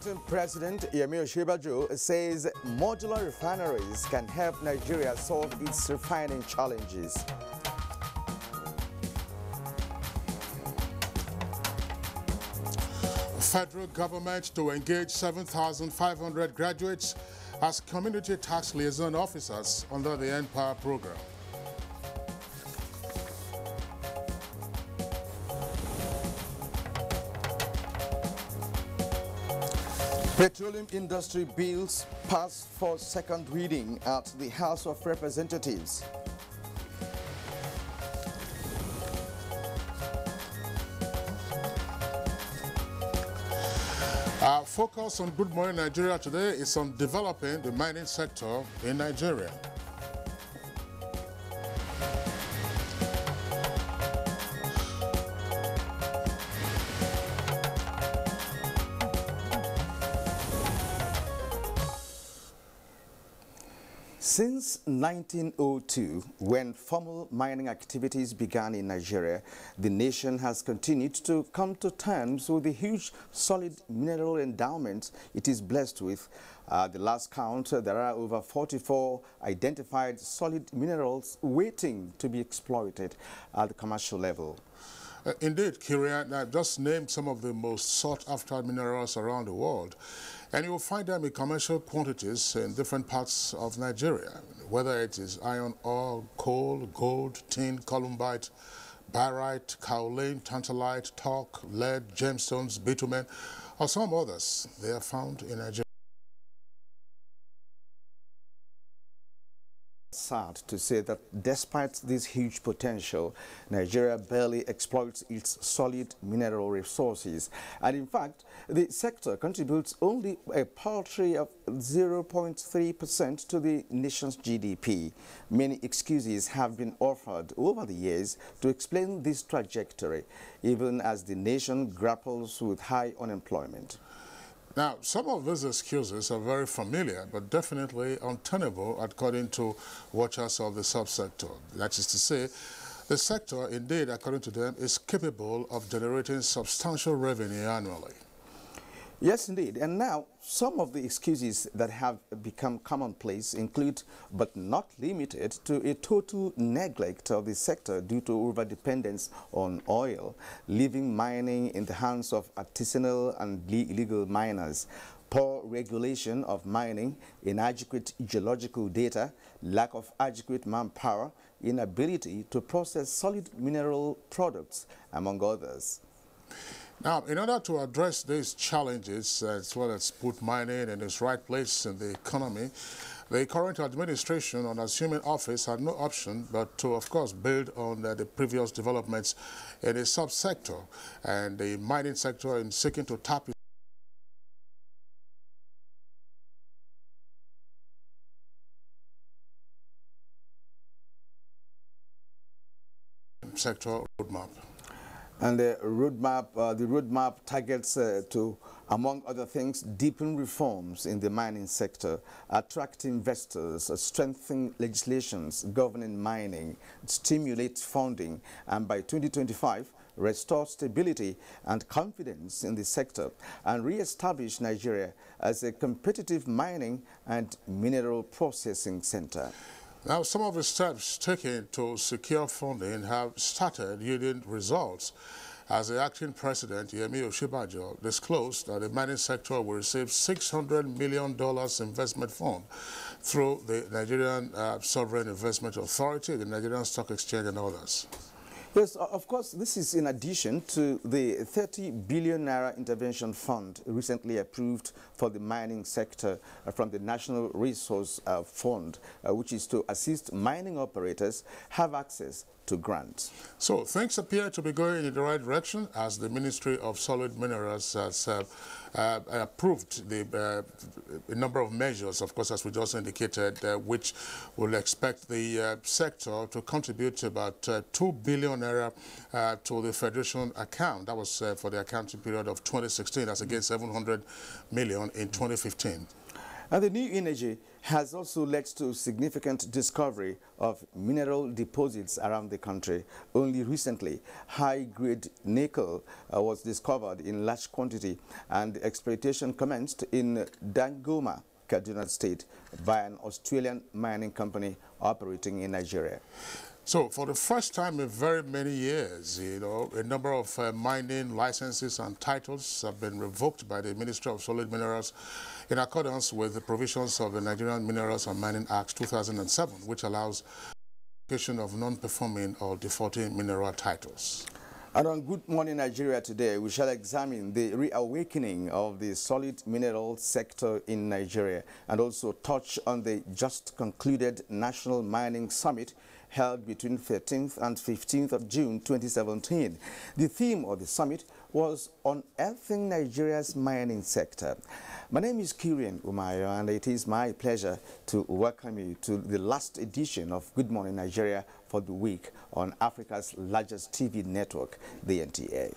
Acting President Yemi Osinbajo says modular refineries can help Nigeria solve its refining challenges. Federal government to engage 7,500 graduates as community tax liaison officers under the N-Power program. Petroleum industry bills pass for second reading at the House of Representatives. Our focus on Good Morning Nigeria today is on developing the mining sector in Nigeria. Since 1902, when formal mining activities began in Nigeria, the nation has continued to come to terms with the huge solid mineral endowment it is blessed with. At the last count, there are over 44 identified solid minerals waiting to be exploited at the commercial level. Indeed, Kirian, I've just named some of the most sought-after minerals around the world, and you will find them in commercial quantities in different parts of Nigeria, whether it is iron ore, coal, gold, tin, columbite, barite, kaolin, tantalite, talc, lead, gemstones, bitumen, or some others. They are found in Nigeria. Sad to say that despite this huge potential, Nigeria barely exploits its solid mineral resources. And in fact, the sector contributes only a paltry of 0.3% to the nation's GDP. Many excuses have been offered over the years to explain this trajectory, even as the nation grapples with high unemployment. Now, some of these excuses are very familiar, but definitely untenable according to watchers of the subsector. That is to say, the sector, indeed, according to them, is capable of generating substantial revenue annually. Yes, indeed. And now, some of the excuses that have become commonplace include, but not limited to, a total neglect of the sector due to overdependence on oil, leaving mining in the hands of artisanal and illegal miners, poor regulation of mining, inadequate geological data, lack of adequate manpower, inability to process solid mineral products, among others. Now, in order to address these challenges, as well as put mining in its right place in the economy, the current administration, on assuming office, had no option but to, of course, build on the previous developments in the subsector and the mining sector in seeking to tap sector roadmap. And the roadmap targets to, among other things, deepen reforms in the mining sector, attract investors, strengthen legislations governing mining, stimulate funding, and by 2025, restore stability and confidence in the sector, and re-establish Nigeria as a competitive mining and mineral processing center. Now, some of the steps taken to secure funding have started yielding results, as the acting president, Yemi Osinbajo, disclosed that the mining sector will receive $600 million investment fund through the Nigerian Sovereign Investment Authority, the Nigerian Stock Exchange, and others. Yes, of course, this is in addition to the 30 billion naira intervention fund recently approved for the mining sector from the National Resource Fund, which is to assist mining operators have access to grants. So things appear to be going in the right direction, as the Ministry of Solid Minerals has approved a number of measures, of course, as we just indicated, which will expect the sector to contribute about 2 billion naira to the Federation account. That was for the accounting period of 2016, as against 700 million in 2015. And the new energy has also led to significant discovery of mineral deposits around the country. Only recently, high-grade nickel was discovered in large quantity, and exploitation commenced in Dangoma, Kaduna State, by an Australian mining company operating in Nigeria. So for the first time in very many years, a number of mining licenses and titles have been revoked by the Ministry of Solid Minerals in accordance with the provisions of the Nigerian Minerals and Mining Act 2007, which allows application of non-performing or defaulting mineral titles. And on Good Morning Nigeria today, we shall examine the reawakening of the solid mineral sector in Nigeria and also touch on the just concluded National Mining Summit held between 13th and 15th of June 2017. The theme of the summit was unearthing Nigeria's mining sector. My name is Kirian Umayo, and it is my pleasure to welcome you to the last edition of Good Morning Nigeria for the week on Africa's largest TV network, the NTA.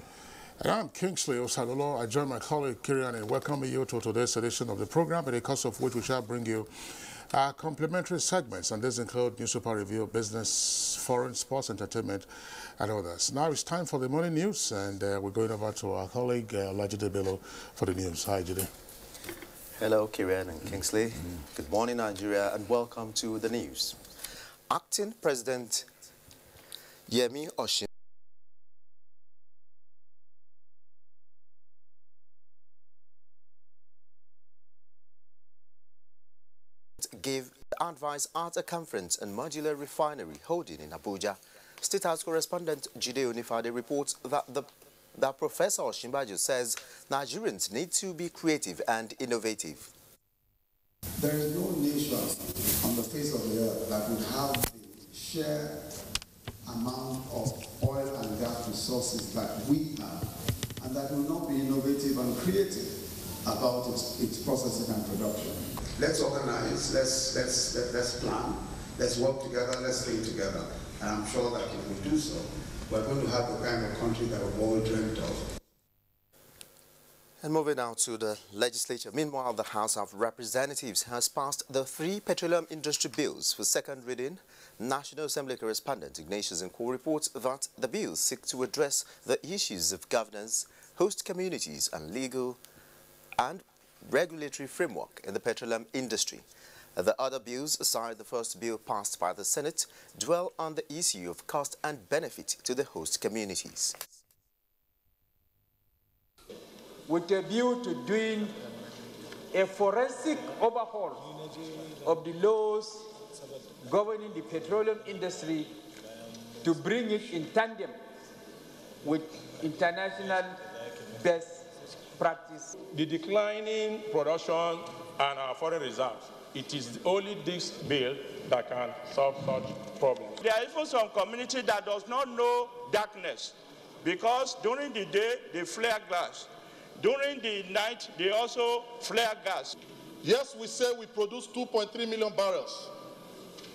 And I'm Kingsley Osadolo. I join my colleague Kirian in welcoming you to today's edition of the program, in the course of which we shall bring you complementary segments, and these include newspaper review, business, foreign, sports, entertainment, and others. Now it's time for the morning news, and we're going over to our colleague Lajide Bello for the news. Hi, Jide. Hello, Kirian and Kingsley. Good morning, Nigeria, and welcome to the news. Acting President Yemi Oshin gave advice at a conference on modular refinery holding in Abuja. State House correspondent Jide Onifade reports that Professor Osinbajo says Nigerians need to be creative and innovative. There is no nation on the face of the earth that would have the sheer amount of oil and gas resources that we have, and that will not be innovative and creative about its processing and production. Let's organize, let's plan, let's work together, let's think together. And I'm sure that if we do so, we're going to have the kind of country that we've all dreamt of. And moving now to the legislature. Meanwhile, the House of Representatives has passed the 3 petroleum industry bills for second reading. National Assembly correspondent Ignatius Nko reports that the bills seek to address the issues of governance, host communities, and legal and regulatory framework in the petroleum industry. The other bills, aside the first bill passed by the Senate, dwell on the issue of cost and benefit to the host communities. With a view to doing a forensic overhaul of the laws governing the petroleum industry to bring it in tandem with international best practice. The declining production and our foreign reserves, it is only this bill that can solve such problems. There are even some community that does not know darkness, because during the day they flare gas. During the night they also flare gas. Yes, we say we produce 2.3 million barrels,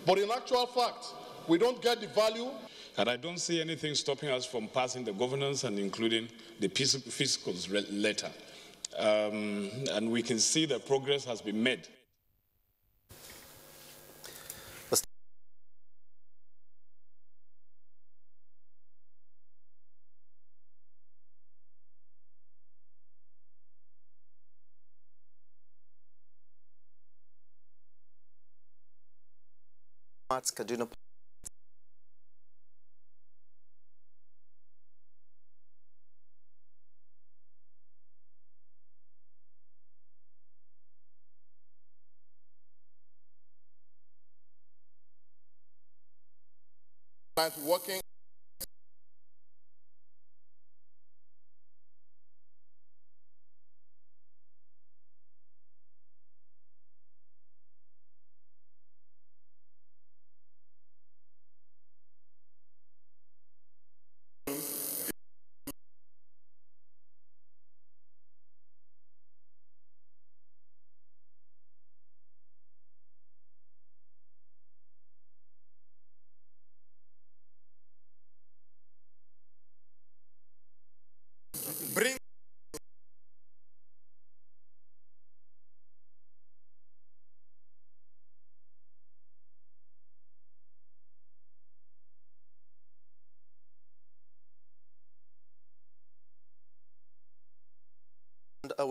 but in actual fact, we don't get the value. And I don't see anything stopping us from passing the governance and including the fiscal letter. And we can see that progress has been made. Kaduna working.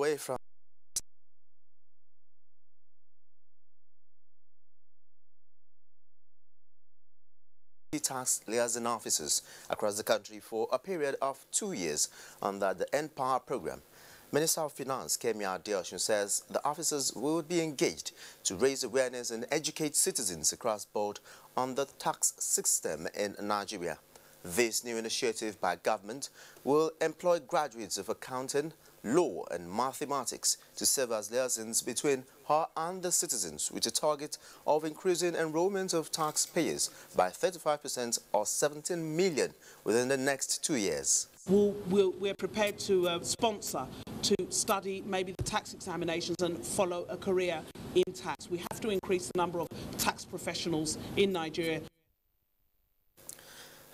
away from tax liaison officers across the country for a period of 2 years under the N-Power program. Minister of Finance Kemi Adeosun says the officers will be engaged to raise awareness and educate citizens across board on the tax system in Nigeria. This new initiative by government will employ graduates of accounting, law and mathematics to serve as liaisons between her and the citizens, with a target of increasing enrollment of taxpayers by 35% or 17 million within the next 2 years. We're prepared to sponsor to study maybe the tax examinations and follow a career in tax. We have to increase the number of tax professionals in Nigeria.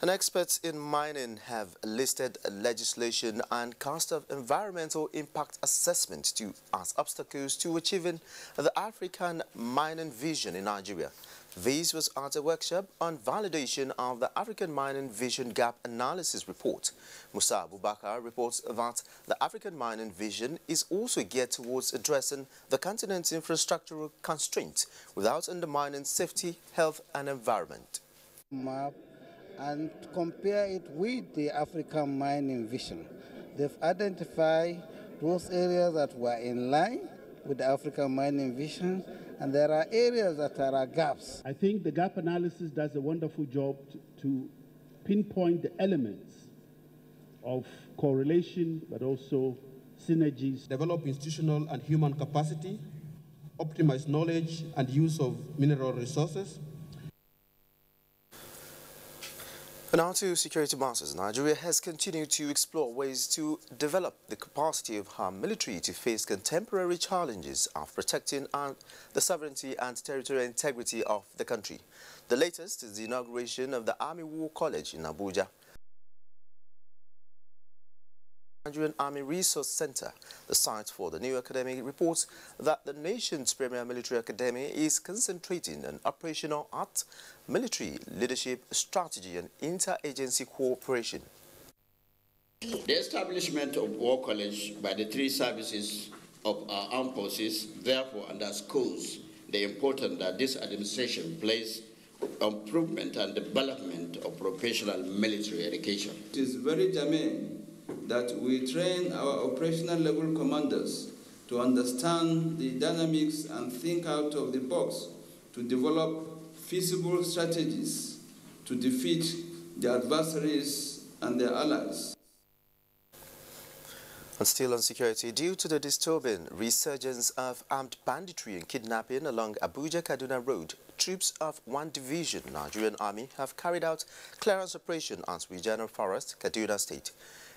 And experts in mining have listed legislation and cost of environmental impact assessment as obstacles to achieving the African mining vision in Nigeria. This was at a workshop on validation of the African Mining Vision Gap Analysis Report. Musa Abubakar reports that the African Mining Vision is also geared towards addressing the continent's infrastructural constraints without undermining safety, health and environment. And compare it with the African Mining Vision. They've identified those areas that were in line with the African Mining Vision, and there are areas that are gaps. I think the gap analysis does a wonderful job to pinpoint the elements of correlation, but also synergies. Develop institutional and human capacity, optimize knowledge and use of mineral resources. Now to security matters. Nigeria has continued to explore ways to develop the capacity of her military to face contemporary challenges of protecting the sovereignty and territorial integrity of the country. The latest is the inauguration of the Army War College in Abuja. Nigerian Army Resource Center, the site for the new academy, reports that the nation's premier military academy is concentrating on operational art, military leadership, strategy and interagency cooperation. The establishment of War College by the three services of our armed forces therefore underscores the importance that this administration places on improvement and development of professional military education. It is very germane that we train our operational level commanders to understand the dynamics and think out of the box to develop feasible strategies to defeat the adversaries and their allies. And still on security, due to the disturbing resurgence of armed banditry and kidnapping along Abuja-Kaduna Road, troops of 1 Division Nigerian Army have carried out clearance operation at Regional Forest, Kaduna State.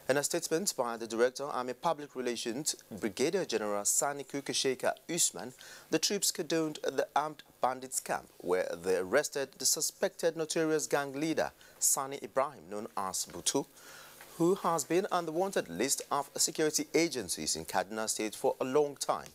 In a statement by the Director, Army Public Relations, Brigadier General Sani Kukasheka Usman, the troops condoned the armed bandits camp where they arrested the suspected notorious gang leader, Sani Ibrahim, known as Butu, who has been on the wanted list of security agencies in Kaduna State for a long time.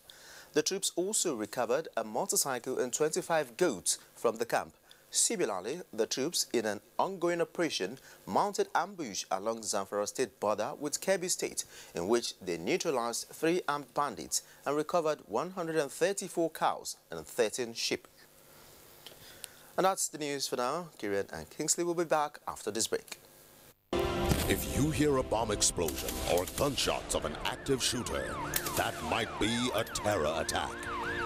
The troops also recovered a motorcycle and 25 goats from the camp. Similarly, the troops, in an ongoing operation, mounted ambush along Zamfara State border with Kebbi State, in which they neutralized 3 armed bandits and recovered 134 cows and 13 sheep. And that's the news for now. Kieran and Kingsley will be back after this break. If you hear a bomb explosion or gunshots of an active shooter, that might be a terror attack.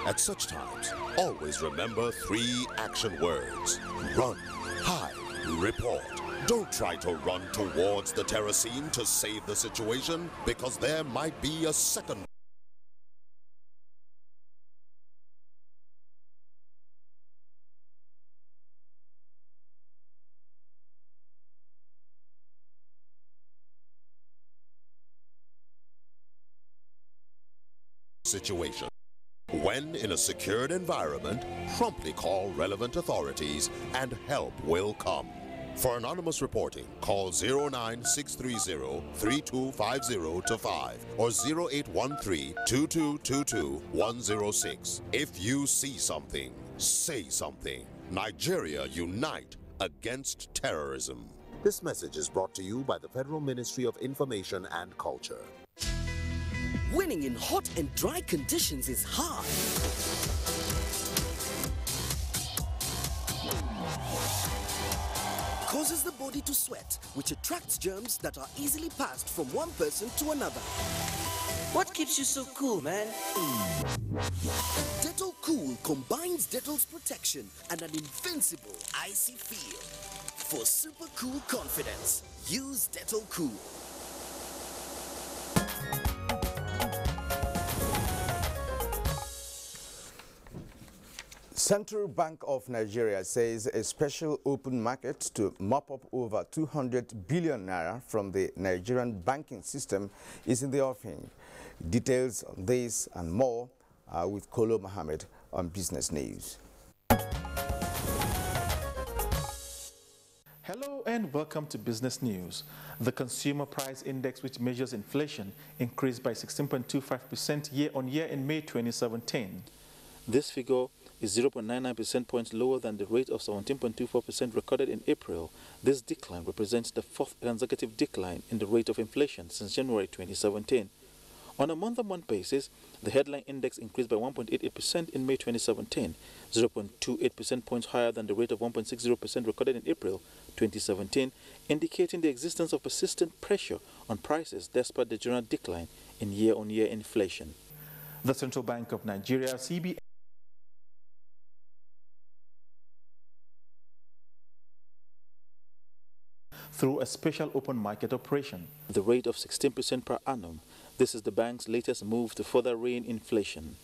At such times, always remember 3 action words. Run, hide, report. Don't try to run towards the terror scene to save the situation, because there might be a second situation. When in a secured environment, promptly call relevant authorities and help will come. For anonymous reporting, call 09630-3250-5 or 0813-2222-106. If you see something, say something. Nigeria, unite against terrorism. This message is brought to you by the Federal Ministry of Information and Culture. winning in hot and dry conditions is hard. Causes the body to sweat, which attracts germs that are easily passed from one person to another. What keeps you so cool, man? Dettol Cool combines Dettol's protection and an invincible icy feel. For super cool confidence, use Dettol Cool. Central Bank of Nigeria says a special open market to mop up over 200 billion naira from the Nigerian banking system is in the offing. Details on this and more are with Kolo Mohammed on Business News. Hello and welcome to Business News. The Consumer Price Index, which measures inflation, increased by 16.25% year-on-year in May 2017. This figure is 0.99 percentage points lower than the rate of 17.24% recorded in April. This decline represents the fourth consecutive decline in the rate of inflation since January 2017. On a month-on-month basis, the headline index increased by 1.88% in May 2017, 0.28 percentage points higher than the rate of 1.60% recorded in April 2017, indicating the existence of persistent pressure on prices despite the general decline in year-on-year inflation. The Central Bank of Nigeria, CBN, through a special open market operation. The rate of 16% per annum. This is the bank's latest move to further rein inflation.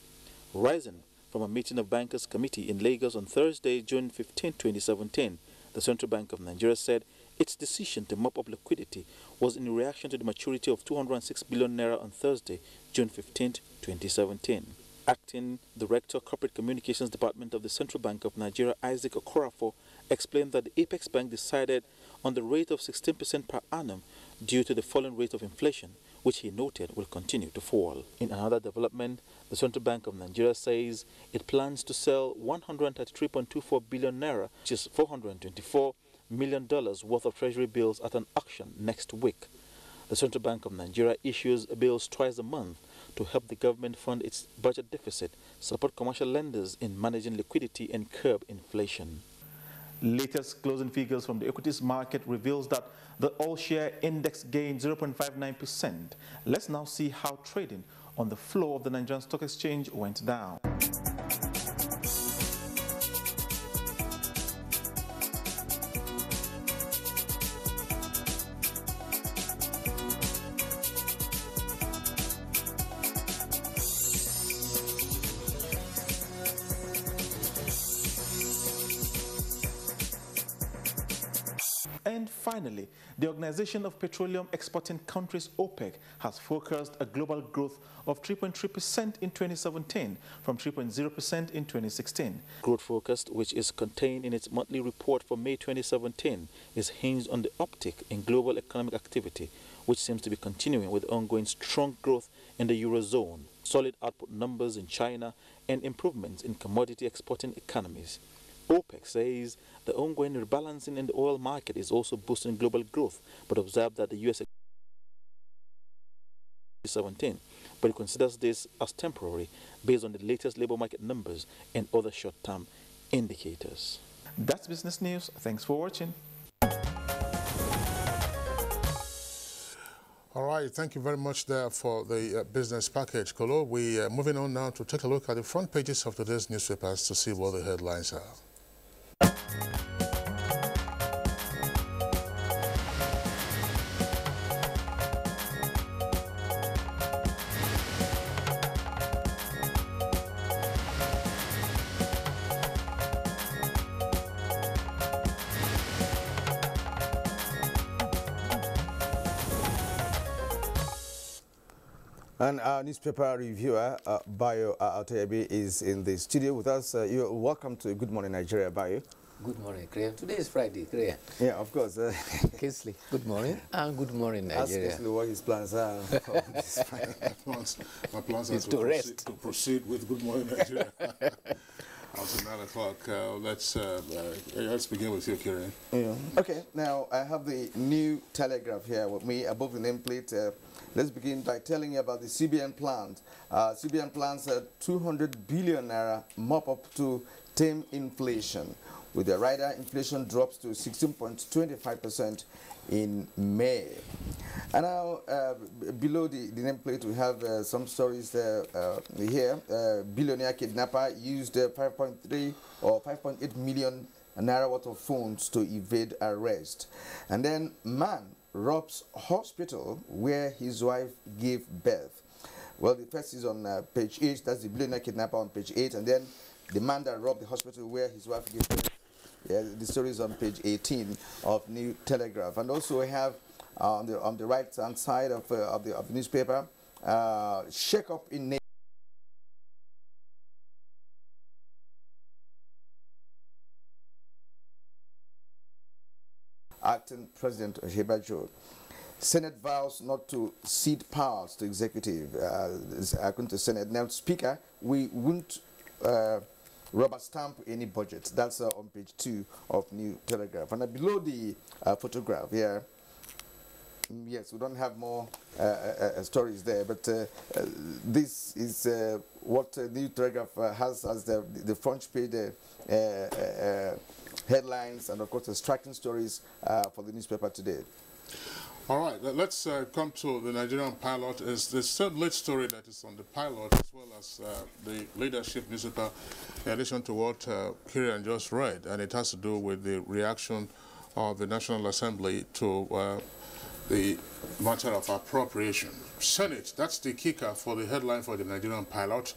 Rising from a meeting of Bankers Committee in Lagos on Thursday, June 15, 2017, the Central Bank of Nigeria said its decision to mop up liquidity was in reaction to the maturity of 206 billion naira on Thursday, June 15, 2017. Acting Director Corporate Communications Department of the Central Bank of Nigeria, Isaac Okorafor, explained that the Apex Bank decided on the rate of 16% per annum due to the falling rate of inflation, which he noted will continue to fall. In another development, the Central Bank of Nigeria says it plans to sell 133.24 billion naira, which is $424 million worth of treasury bills at an auction next week. The Central Bank of Nigeria issues bills twice a month to help the government fund its budget deficit, support commercial lenders in managing liquidity and curb inflation. Latest closing figures from the equities market reveals that the all-share index gained 0.59%. Let's now see how trading on the floor of the Nigerian Stock Exchange went down. And finally, the Organization of Petroleum Exporting Countries, OPEC, has forecast a global growth of 3.3% in 2017 from 3.0% in 2016. Growth forecast, which is contained in its monthly report for May 2017, is hinged on the uptick in global economic activity, which seems to be continuing with ongoing strong growth in the Eurozone, solid output numbers in China, and improvements in commodity exporting economies. OPEC says the ongoing rebalancing in the oil market is also boosting global growth, but observed that the U.S. 17, but it considers this as temporary based on the latest labor market numbers and other short-term indicators. That's Business News. Thanks for watching. All right, thank you very much there for the business package, Kolo. We are moving on now to take a look at the front pages of today's newspapers to see what the headlines are. And our newspaper reviewer, Bayo Aotebi, is in the studio with us. You're welcome to Good Morning Nigeria, Bayo. Good morning, Korea. Today is Friday, Korea. Yeah, of course. Kingsley, good morning. And good morning, Nigeria. Ask Kingsley what his plans are. My plans are to rest. To proceed with Good Morning Nigeria. Until 9 o'clock. Let's begin with you, Kieran. Yeah. Okay, now I have the new telegraph here with me above the nameplate. Let's begin by telling you about the CBN plans. CBN plans a 200 billion naira mop up to tame inflation. With the rider, inflation drops to 16.25% in May. And now, below the nameplate, we have some stories here. Billionaire kidnapper used 5.3 or 5.8 million naira worth of phones to evade arrest. And then, man robs hospital where his wife gave birth. Well, the first is on page 8. That's the billionaire kidnapper on page 8. And then the man that robbed the hospital where his wife gave birth. Yeah, the story is on page 18 of New Telegraph. And also we have on the right-hand side of the newspaper, shake-up in nation. Acting President Ojebajo. Senate vows not to cede powers to executive. According to Senate, now Speaker, we won't rubber stamp any budget. That's on page 2 of New Telegraph. And below the photograph here, yes, we don't have more stories there, but this is what New Telegraph has as the front page headlines and, of course, the striking stories for the newspaper today. All right, let's come to the Nigerian pilot. Is the third lead story that is on the pilot, as well as the leadership newspaper, in addition to what Kieran just read, and it has to do with the reaction of the National Assembly to the matter of appropriation. Senate, that's the kicker for the headline for the Nigerian pilot.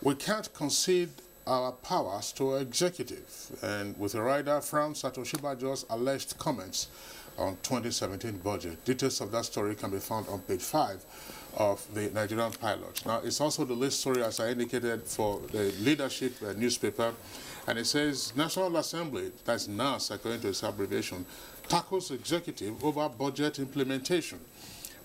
We can't concede our powers to executive, and with a rider frowns at Oshibajo's alleged comments on 2017 budget. Details of that story can be found on page 5 of the Nigerian pilot. Now, it's also the lead story, as I indicated, for the leadership newspaper, and it says National Assembly, that's NAS according to its abbreviation, tackles executive over budget implementation.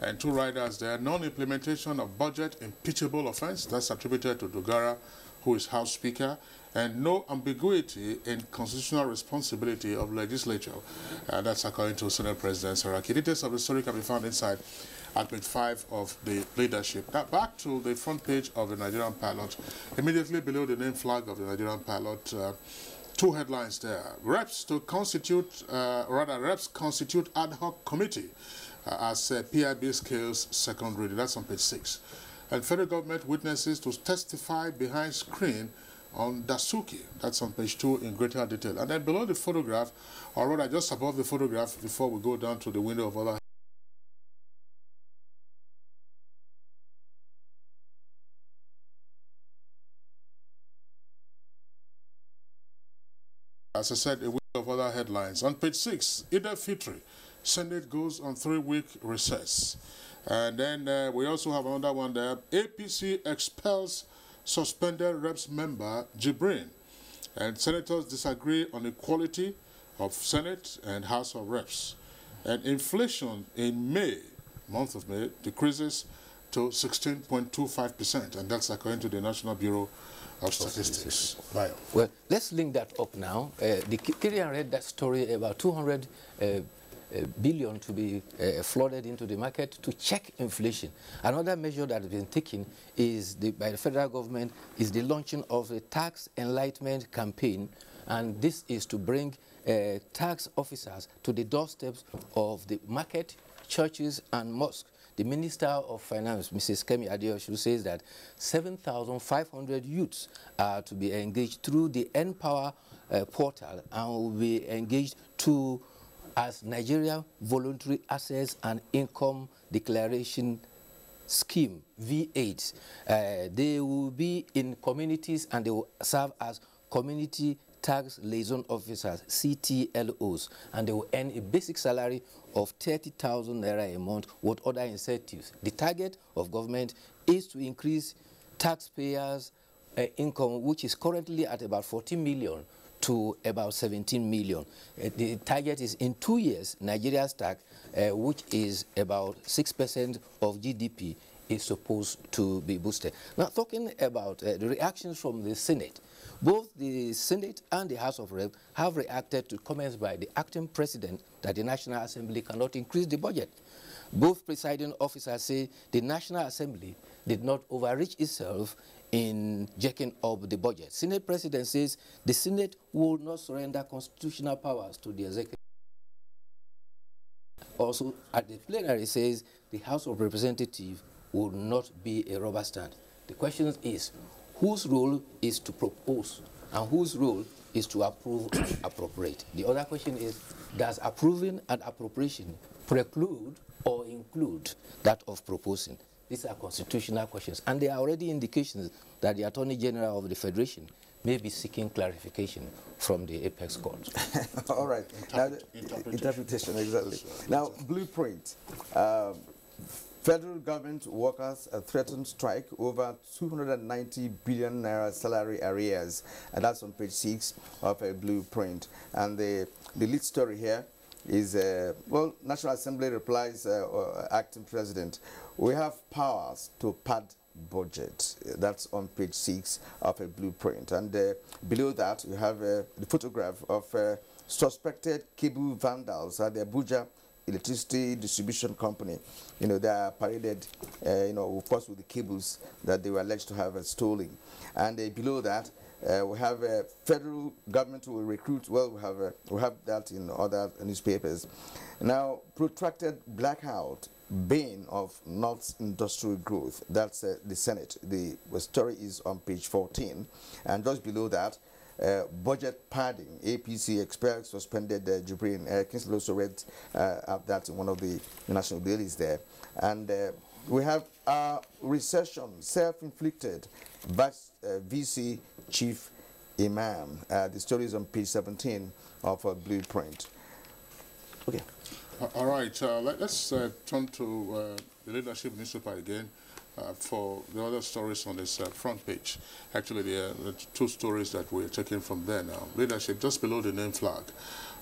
And two riders there, non-implementation of budget impeachable offense, that's attributed to Dogara, who is House Speaker, and no ambiguity in constitutional responsibility of legislature. That's according to Senate President Saraki. Details of the story can be found inside at page 5 of the leadership. Now back to the front page of the Nigerian pilot. Immediately below the name flag of the Nigerian pilot, two headlines there. Reps constitute ad hoc committee as PIB scales second reading. That's on page 6. And federal government witnesses to testify behind screen on Dasuki. That's on page 2 in greater detail. And then below the photograph, or rather just above the photograph, before we go down to the window of other, as I said, a window of other headlines. On page 6, Eid al-Fitr, Senate goes on 3-week recess. And then we also have another one there. APC expels suspended reps member Jibrin. And senators disagree on equality of Senate and House of Reps. And inflation in May, month of May, decreases to 16.25%. And that's according to the National Bureau of Statistics. Well, let's link that up now. The Kirian read that story about 200 billion to be flooded into the market to check inflation. Another measure that has been taken is by the federal government is the launching of a tax enlightenment campaign, and this is to bring tax officers to the doorsteps of the market, churches, and mosques. The Minister of Finance, Mrs. Kemi Adeosu, says that 7,500 youths are to be engaged through the Empower portal and will be engaged as Nigeria Voluntary Assets and Income Declaration Scheme, V8. They will be in communities and they will serve as community tax liaison officers, CTLOs, and they will earn a basic salary of 30,000 naira a month with other incentives. The target of government is to increase taxpayers' income, which is currently at about 14 million to about 17 million. The target is in 2 years, Nigeria's tax, which is about 6% of GDP, is supposed to be boosted. Now, talking about the reactions from the Senate, Both the Senate and the House of Reps have reacted to comments by the acting president that the National Assembly cannot increase the budget. Both presiding officers say the National Assembly did not overreach itself in jacking up the budget. Senate President says the Senate will not surrender constitutional powers to the executive. Also, at the plenary says the House of Representatives will not be a rubber stamp. The question is, whose role is to propose and whose role is to approve and appropriate? The other question is, does approving and appropriation preclude or include that of proposing? These are constitutional questions, and there are already indications that the Attorney General of the Federation may be seeking clarification from the Apex Court. All right. Interpretation, exactly. Now, blueprint. Federal government workers threatened strike over 290 billion naira salary arrears, and that's on page 6 of a blueprint. And the lead story here is, well, National Assembly replies, acting president, we have powers to pad budget. That's on page 6 of a blueprint. And below that, you have the photograph of suspected cable vandals at the Abuja electricity distribution company. You know, they are paraded, you know, of course, with the cables that they were alleged to have stolen. And below that, we have federal government will recruit. Well, we have that in other newspapers. Now, protracted blackout, bane of North's industrial growth. That's the Senate. The story is on page 14, and just below that, budget padding. APC expels suspended Jibrin. Kinsley also read that in one of the national dailies there. And we have recession, self-inflicted, VC chief imam. The story is on page 17 of a blueprint. Okay. All right. Let's turn to the leadership newspaper again. For the other stories on this front page. Actually, there are two stories that we're taking from there now. Leadership, just below the name flag.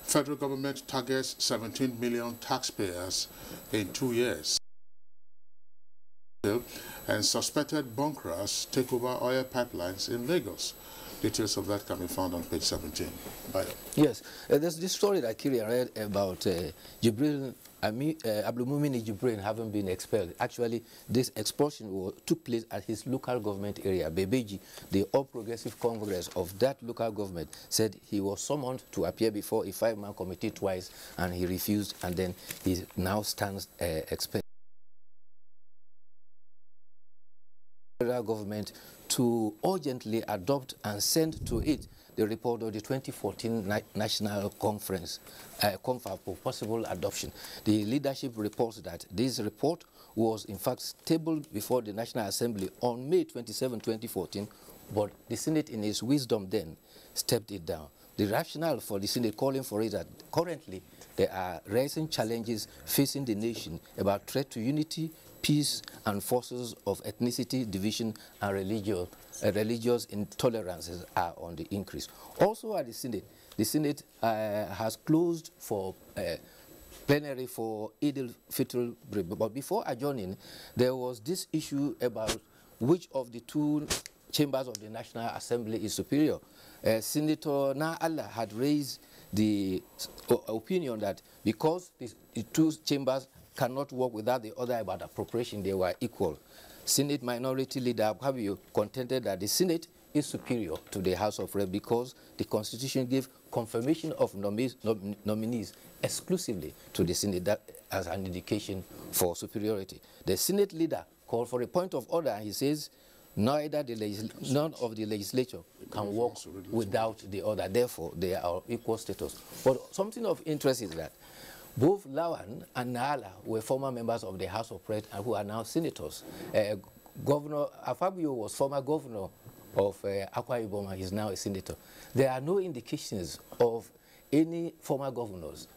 Federal government targets 17 million taxpayers in 2 years. And suspected bunkers take over oil pipelines in Lagos. Details of that can be found on page 17. Yes, there's this story that Kyria read about Jibril Abdulmumini Jibrin having been expelled. Actually, this expulsion took place at his local government area. Bebeji, the All Progressive Congress of that local government, said he was summoned to appear before a 5-man committee twice, and he refused, and then he now stands expelled. Federal government to urgently adopt and send to it the report of the 2014 National Conference for possible adoption. The leadership reports that this report was in fact tabled before the National Assembly on May 27, 2014, but the Senate in its wisdom then stepped it down. The rationale for the Senate calling for it that currently there are rising challenges facing the nation about threat to unity, peace, and forces of ethnicity, division, and religious intolerances are on the increase. Also at the Senate has closed for plenary for Eid al-Fitr. But before adjourning, there was this issue about which of the two chambers of the National Assembly is superior. Senator Na'Allah had raised the opinion that because the two chambers cannot work without the other about appropriation, they were equal. Senate Minority Leader Abuja contended that the Senate is superior to the House of Reps because the Constitution gave confirmation of nominees exclusively to the Senate, that as an indication for superiority. The Senate leader called for a point of order, and he says none of the legislature can work without the other. Therefore, they are equal status. But something of interest is that both Lawan and Naala were former members of the House of Reps and who are now senators. Governor Afabio was former governor of Akwa Ibom and is now a senator. There are no indications of any former governors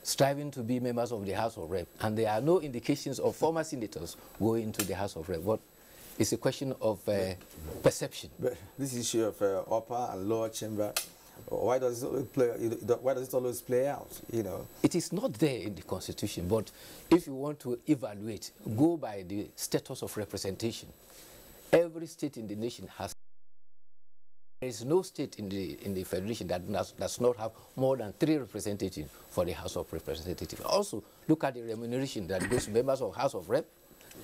striving to be members of the House of Reps, and there are no indications of former senators going into the House of Reps. But it's a question of perception. But this issue of upper and lower chamber, why does it always play out? You know, it is not there in the Constitution. But if you want to evaluate, go by the status of representation. Every state in the nation has There is no state in the federation that does not have more than 3 representatives for the House of Representatives. Also, look at the remuneration that goes to members of House of Rep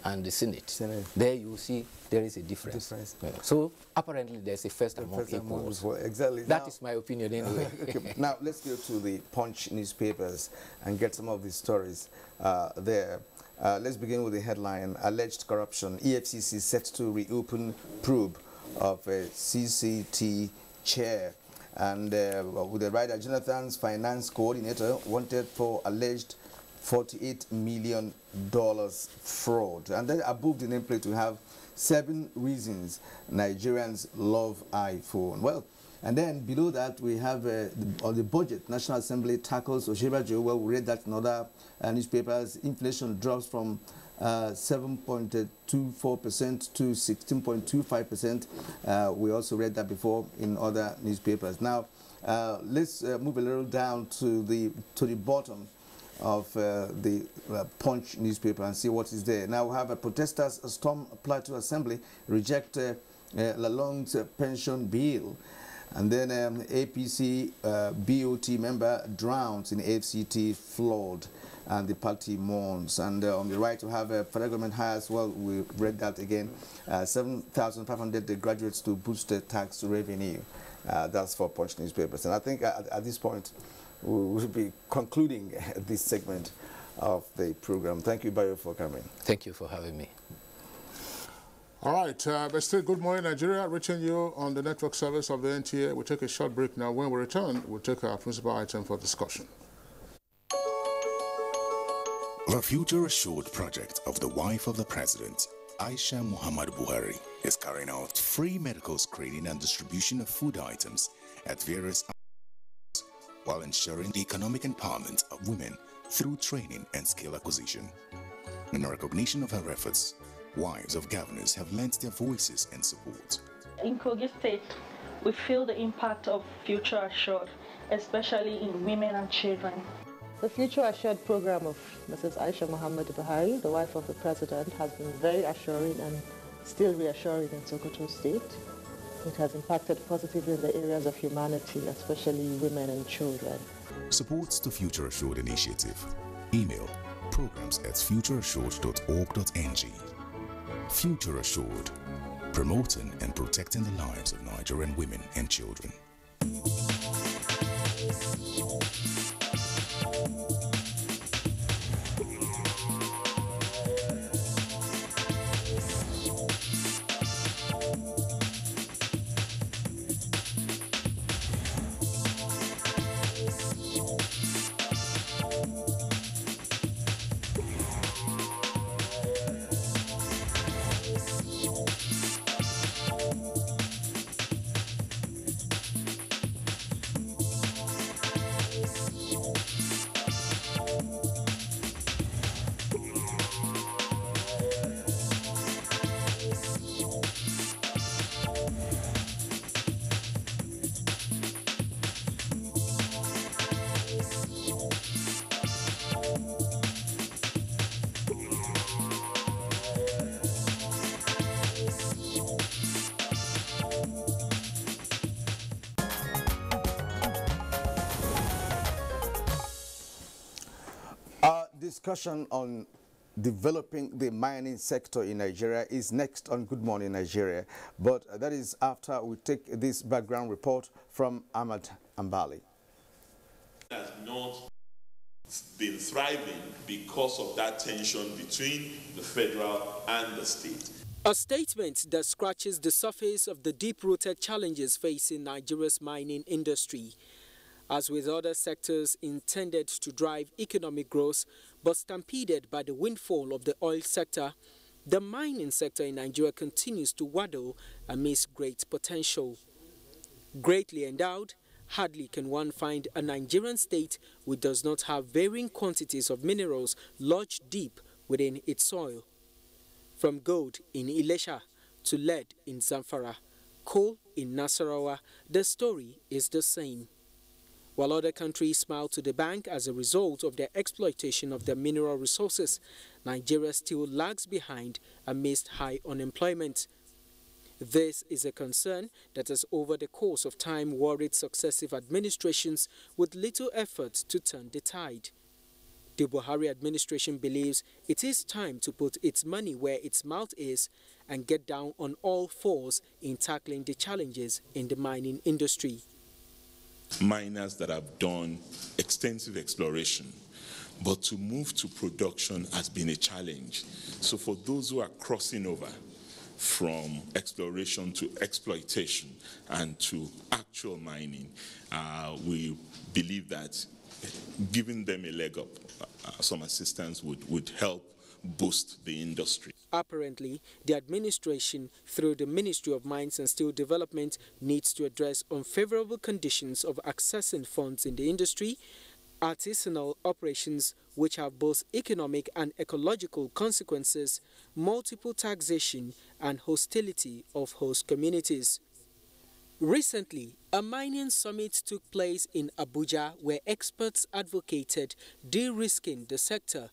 and the Senate. There you see there is a difference. Yeah. So apparently there's a first among equals. Exactly. That is my opinion anyway. Okay, now let's go to the Punch newspapers and get some of these stories there. Let's begin with the headline: Alleged corruption. EFCC set to reopen probe of a CCT chair. And with the writer, Jonathan's finance coordinator wanted for alleged $48 million fraud. And then above the nameplate we have 7 reasons Nigerians love iPhone. Well, and then below that we have on the budget, National Assembly tackles Oshibajo. Well, we read that in other newspapers. Inflation drops from 7.24% to 16.25%. We also read that before in other newspapers. Now, let's move a little down to the bottom of the Punch newspaper and see what is there. Now we have protesters storm Plateau Assembly, reject Lalong's pension bill. And then APC BOT member drowns in FCT flood, and the party mourns. And on the right, we have federal government hires. Well, we read that again. 7,500 graduates to boost the tax revenue. That's for Punch newspapers. And I think at this point, we will be concluding this segment of the program. Thank you, Bayo, for coming. Thank you for having me. All right, but still, good morning, Nigeria. Reaching you on the network service of the NTA. We'll take a short break now. When we return, we'll take our principal item for discussion. The Future Assured project of the wife of the president, Aisha Muhammad Buhari, is carrying out free medical screening and distribution of food items at various outlets while ensuring the economic empowerment of women through training and skill acquisition. In recognition of her efforts, wives of governors have lent their voices and support. In Kogi State, we feel the impact of Future Assured, especially in women and children. The Future Assured program of Mrs. Aisha Muhammad Buhari, the wife of the president, has been very assuring and still reassuring in Sokoto State. It has impacted positively in the areas of humanity, especially women and children. Supports the Future Assured initiative. Email programs@futureassured.org.ng. Future Assured, promoting and protecting the lives of Nigerian women and children. Discussion on developing the mining sector in Nigeria is next on Good Morning Nigeria, but that is after we take this background report from Ahmad Ambali. Has not been thriving because of that tension between the federal and the state. A statement that scratches the surface of the deep-rooted challenges facing Nigeria's mining industry. As with other sectors intended to drive economic growth, but stampeded by the windfall of the oil sector, the mining sector in Nigeria continues to waddle amidst great potential. Greatly endowed, hardly can one find a Nigerian state which does not have varying quantities of minerals lodged deep within its soil. From gold in Ilesha to lead in Zamfara, coal in Nasarawa, the story is the same. While other countries smile to the bank as a result of their exploitation of their mineral resources, Nigeria still lags behind amidst high unemployment. This is a concern that has over the course of time worried successive administrations with little effort to turn the tide. The Buhari administration believes it is time to put its money where its mouth is and get down on all fours in tackling the challenges in the mining industry. Miners that have done extensive exploration, but to move to production has been a challenge. So for those who are crossing over from exploration to exploitation and to actual mining, we believe that giving them a leg up, some assistance would help boost the industry. Apparently, the administration, through the Ministry of Mines and Steel Development, needs to address unfavorable conditions of accessing funds in the industry, artisanal operations which have both economic and ecological consequences, multiple taxation, and hostility of host communities. Recently, a mining summit took place in Abuja where experts advocated de-risking the sector,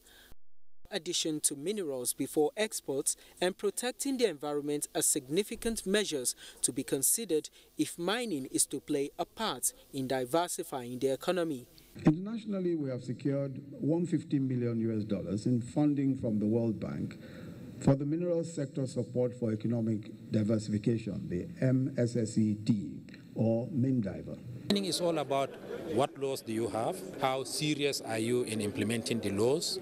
addition to minerals before exports, and protecting the environment as significant measures to be considered if mining is to play a part in diversifying the economy. Internationally, we have secured $150 million in funding from the World Bank for the mineral sector support for economic diversification, the MSSED, or MINDIVER. Mining is all about what laws do you have, how serious are you in implementing the laws,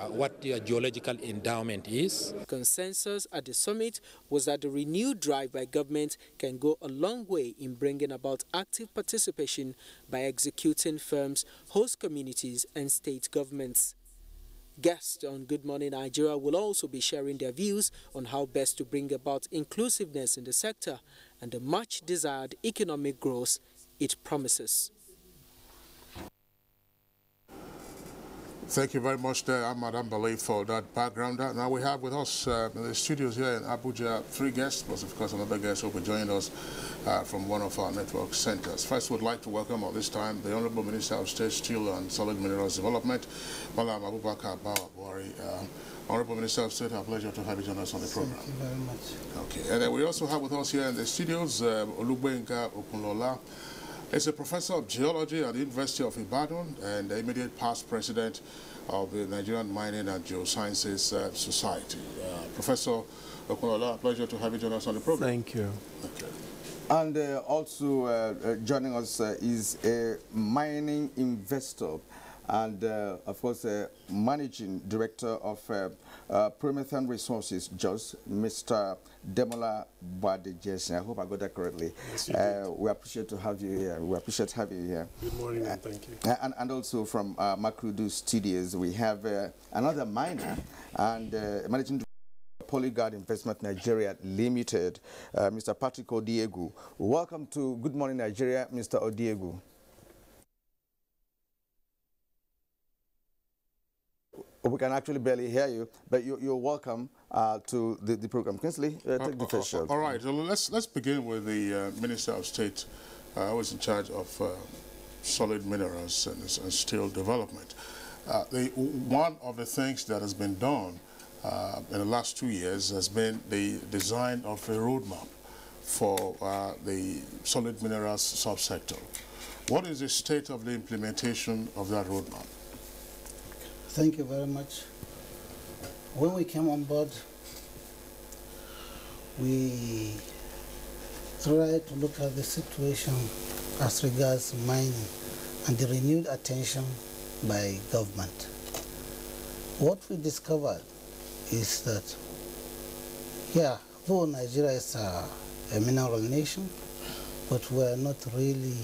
what your geological endowment is. Consensus at the summit was that the renewed drive by government can go a long way in bringing about active participation by executing firms, host communities, and state governments. Guests on Good Morning Nigeria will also be sharing their views on how best to bring about inclusiveness in the sector and the much desired economic growth it promises. Thank you very much there, Ahmad Ambali, for that background. Now we have with us in the studios here in Abuja 3 guests, plus of course another guest who will be joining us from one of our network centers. First, we'd like to welcome at this time the Honorable Minister of State, Steel and Solid Minerals Development, Malam Abubakar Buhari. Honorable Minister of State, a pleasure to have you join us on the program. Thank you very much. Okay, and then we also have with us here in the studios Olugbenga Okunlola. He's a professor of geology at the University of Ibadan and the immediate past president of the Nigerian Mining and Geosciences Society. Professor Okunlola, pleasure to have you join us on the program. Thank you. Okay. And also joining us is a mining investor and, of course, managing director of Promethean Resources, Jos, Mr. Demola Badejesin. I hope I got that correctly. Yes, you did. We appreciate to have you here. We appreciate having you here. Good morning, and thank you. And also from Makrudu Studios, we have another miner and managing director of Polyguard Investment Nigeria Limited, Mr. Patrick Odiegu. Welcome to Good Morning Nigeria, Mr. Odiegu. We can actually barely hear you, but you're welcome to the program. Kinsley, take the first shot. All right, so let's begin with the Minister of State, who is in charge of solid minerals and steel development. One of the things that has been done in the last 2 years has been the design of a roadmap for the solid minerals subsector. What is the state of the implementation of that roadmap? Thank you very much. When we came on board, we tried to look at the situation as regards mining and the renewed attention by government. What we discovered is that, yeah, though Nigeria is a mineral nation, but we are not really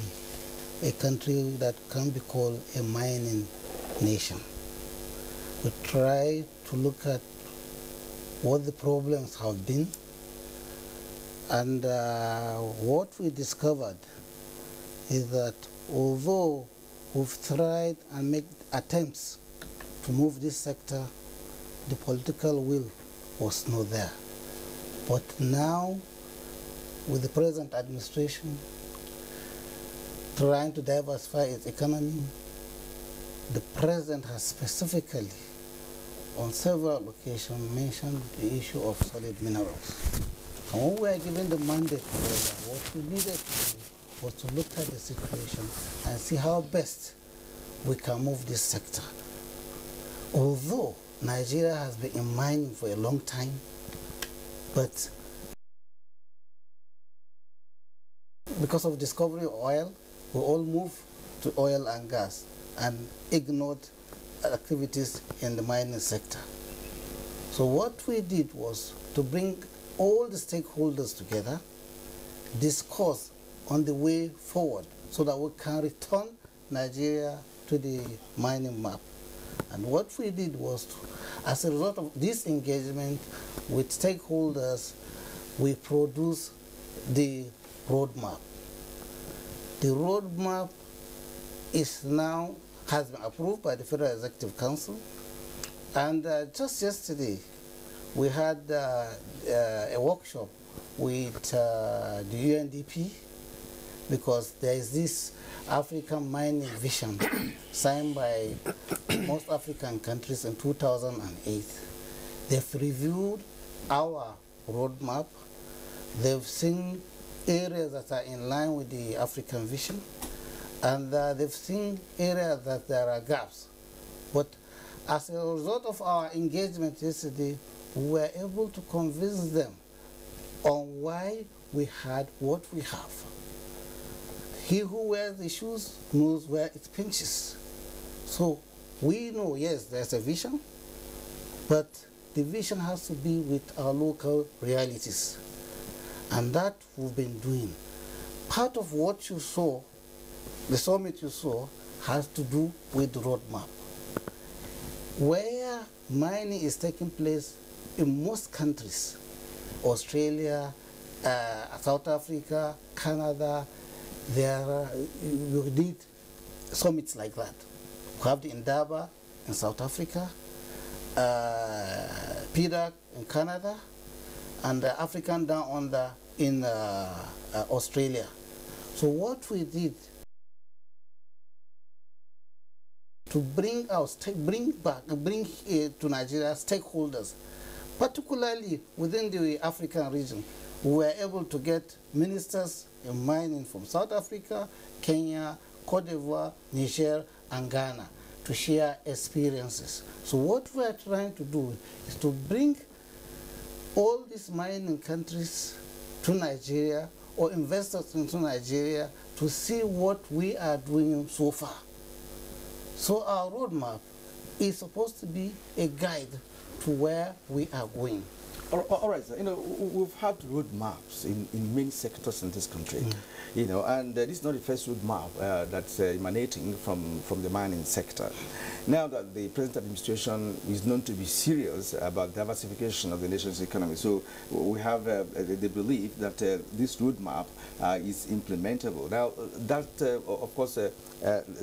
a country that can be called a mining nation. We try to look at what the problems have been, and what we discovered is that although we've tried and made attempts to move this sector, the political will was not there. But now, with the present administration trying to diversify its economy, the President has specifically, on several occasions, mentioned the issue of solid minerals. And when we were given the mandate, what we needed to do was to look at the situation and see how best we can move this sector. Although Nigeria has been in mining for a long time, but because of discovery of oil, we all moved to oil and gas and ignored activities in the mining sector. So what we did was to bring all the stakeholders together, discuss on the way forward so that we can return Nigeria to the mining map. And what we did was, as a result of this engagement with stakeholders, we produced the roadmap. The roadmap has been approved by the Federal Executive Council, and just yesterday we had a workshop with the UNDP, because there is this African mining vision signed by most African countries in 2008. They've reviewed our roadmap. They've seen areas that are in line with the African vision, and they've seen areas that there are gaps. But as a result of our engagement yesterday, we were able to convince them on why we had what we have. He who wears the shoes knows where it pinches. So we know, yes, there's a vision, but the vision has to be with our local realities. And that we've been doing. Part of what you saw, the summit you saw, has to do with the roadmap. Where mining is taking place in most countries, Australia, South Africa, Canada, you need summits like that. We have the Indaba in South Africa, PDAC in Canada, and the African Down Under in Australia. So what we did to bring to Nigeria stakeholders, particularly within the African region, we were able to get ministers in mining from South Africa, Kenya, Cote d'Ivoire, Niger, and Ghana to share experiences. So what we are trying to do is to bring all these mining countries to Nigeria, or investors into Nigeria, to see what we are doing so far. So our roadmap is supposed to be a guide to where we are going. All right, sir. We've had roadmaps in many sectors in this country, and this is not the first roadmap that's emanating from the mining sector. Now that the present administration is known to be serious about diversification of the nation's economy, so we have the belief that this roadmap is implementable. Now, that, of course,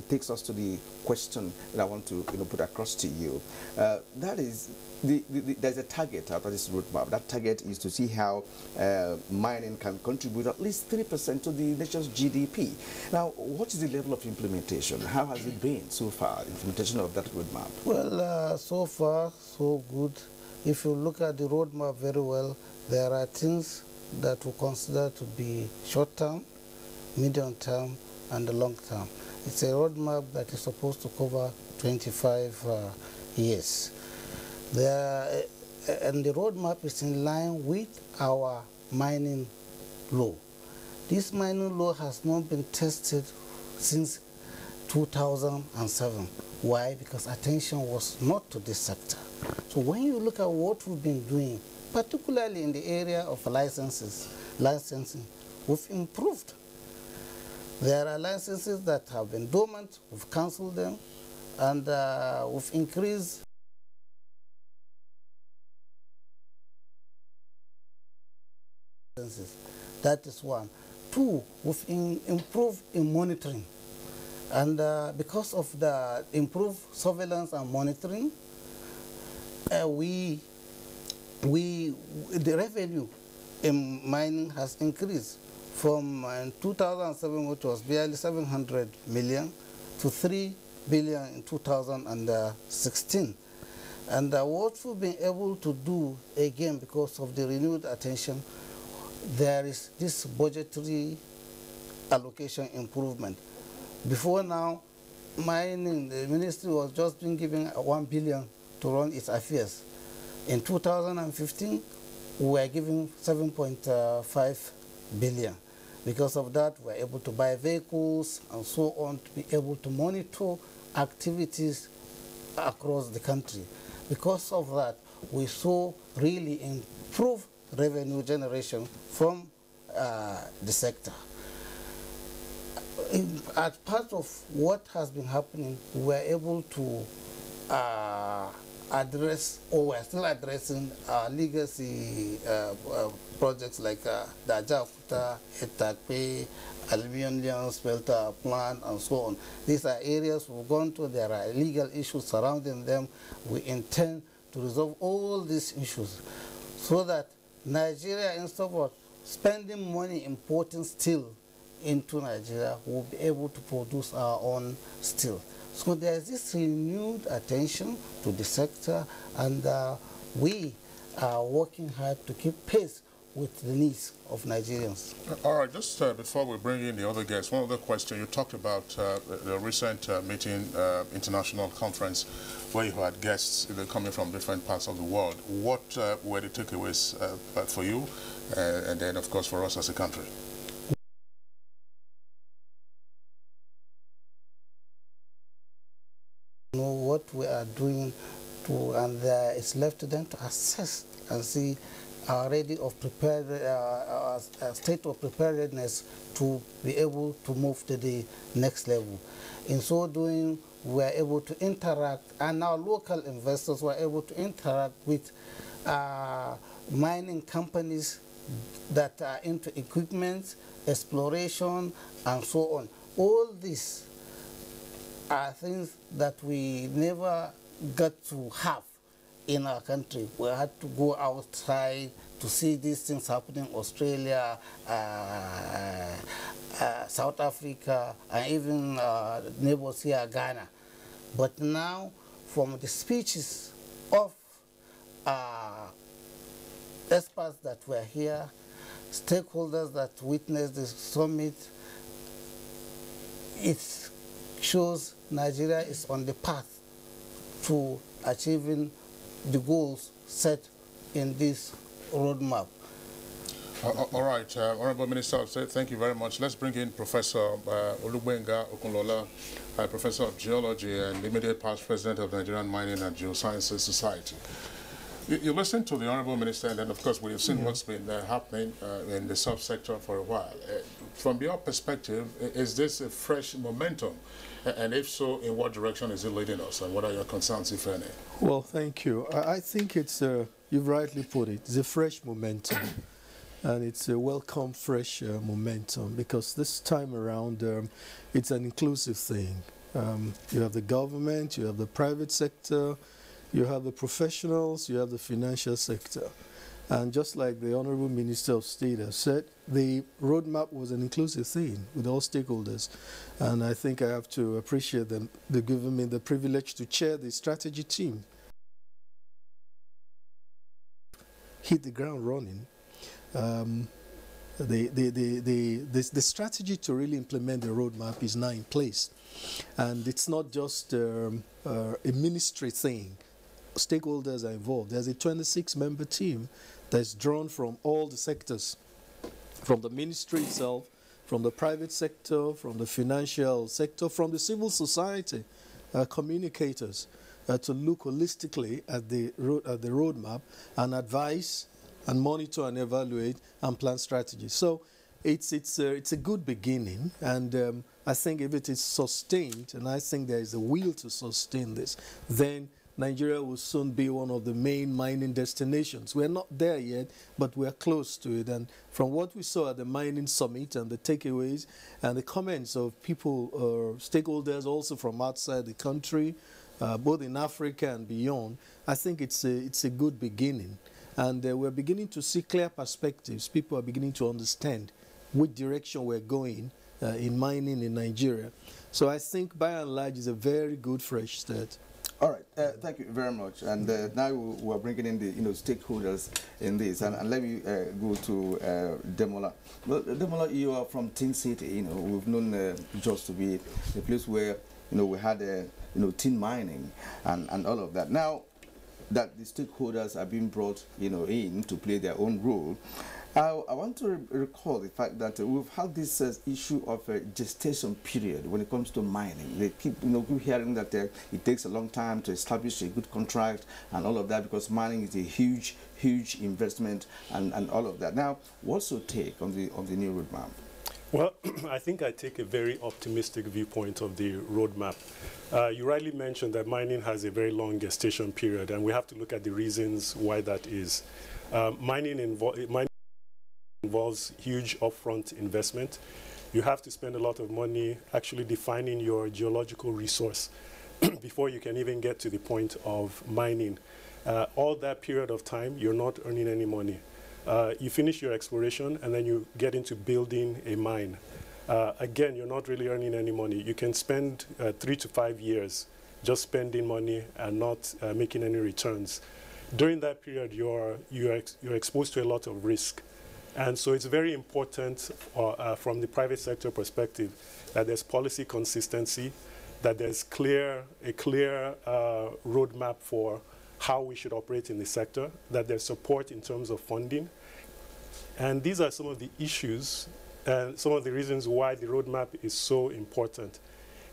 takes us to the question that I want to put across to you. That is, there's a target out of this roadmap. That target is to see how mining can contribute at least 3% to the nation's GDP. Now, what is the level of implementation? How has it been so far, implementation of that roadmap? Well, so far, so good. If you look at the roadmap very well, there are things that we consider to be short-term, medium-term, and long-term. It's a roadmap that is supposed to cover 25 years. And the roadmap is in line with our mining law. This mining law has not been tested since 2007. Why? Because attention was not to this sector. So when you look at what we've been doing, particularly in the area of licensing, we've improved. There are licenses that have been dormant, we've cancelled them, and we've increased licenses. That is one. Two, we've improved in monitoring. And because of the improved surveillance and monitoring, the revenue in mining has increased from 2007, which was barely 700 million, to 3 billion in 2016. And what we've been able to do, again, because of the renewed attention, there is this budgetary allocation improvement. Before now, mining, the ministry was just being given 1 billion to run its affairs. In 2015, we were giving 7.5 billion. Because of that, we were able to buy vehicles and so on to be able to monitor activities across the country. Because of that, we saw really improved revenue generation from the sector. As part of what has been happening, we were able to address, or we're still addressing legacy projects like the Ajakuta, Etakpe, Aluminium Smelter Plant, and so on. These are areas we've gone to. There are legal issues surrounding them. We intend to resolve all these issues so that Nigeria, instead of spending money importing steel into Nigeria, will be able to produce our own steel. So there is this renewed attention to the sector, and we are working hard to keep pace with the needs of Nigerians. All right, just before we bring in the other guests, one other question. You talked about the recent meeting, international conference, where you had guests coming from different parts of the world. What were the takeaways for you, and then, of course, for us as a country? Know what we are doing, and it's left to them to assess and see ready of prepared state of preparedness to be able to move to the next level. In so doing, we are able to interact, and our local investors were able to interact with mining companies that are into equipment, exploration, and so on. All these are things that we never got to have in our country. We had to go outside to see these things happening in Australia, South Africa, and even neighbors here, Ghana. But now, from the speeches of experts that were here, stakeholders that witnessed the summit, it shows Nigeria is on the path to achieving the goals set in this roadmap. All right, Honorable Minister, thank you very much. Let's bring in Professor Olugbenga Okunlola, Professor of Geology and immediate past President of Nigerian Mining and Geosciences Society. You listened to the Honorable Minister, and then, of course, we've seen what's been happening in the subsector for a while. From your perspective, is this a fresh momentum? And if so, in what direction is it leading us? And what are your concerns, if any? Well, thank you. I think it's, you've rightly put it, it's a fresh momentum. And it's a welcome, fresh momentum, because this time around, it's an inclusive thing. You have the government, you have the private sector, you have the professionals, you have the financial sector. And just like the Honorable Minister of State has said, the roadmap was an inclusive thing with all stakeholders. And I think I have to appreciate them, the government, the privilege to chair the strategy team. Hit the ground running. The strategy to really implement the roadmap is now in place. And it's not just a ministry thing. Stakeholders are involved. There's a 26-member team that's drawn from all the sectors, from the ministry itself, from the private sector, from the financial sector, from the civil society, communicators, to look holistically at the roadmap and advise and monitor and evaluate and plan strategies. So it's a good beginning, and I think if it is sustained, and I think there is a will to sustain this, then Nigeria will soon be one of the main mining destinations. We're not there yet, but we're close to it. And from what we saw at the mining summit and the takeaways and the comments of people, stakeholders also from outside the country, both in Africa and beyond, I think it's a good beginning. And we're beginning to see clear perspectives. People are beginning to understand which direction we're going in mining in Nigeria. So I think by and large it's a very good fresh start. All right, thank you very much. And now we're bringing in the stakeholders in this, and let me go to Demola. Well, Demola, you are from Tin City. We've known Jos to be a place where we had tin mining and all of that. Now that the stakeholders are being brought in to play their own role, I want to recall the fact that we've had this issue of a gestation period when it comes to mining. They keep, keep hearing that it takes a long time to establish a good contract and all of that, because mining is a huge, huge investment and all of that. Now, what's your take on the new roadmap? Well, I think I take a very optimistic viewpoint of the roadmap. You rightly mentioned that mining has a very long gestation period, and we have to look at the reasons why that is. Mining involves huge upfront investment. You have to spend a lot of money actually defining your geological resource before you can even get to the point of mining. All that period of time, you're not earning any money. You finish your exploration and then you get into building a mine. Again, you're not really earning any money. You can spend 3 to 5 years just spending money and not making any returns. During that period, you're exposed to a lot of risk. And so it's very important from the private sector perspective that there's policy consistency, that there's a clear roadmap for how we should operate in the sector, that there's support in terms of funding. And these are some of the issues and some of the reasons why the roadmap is so important.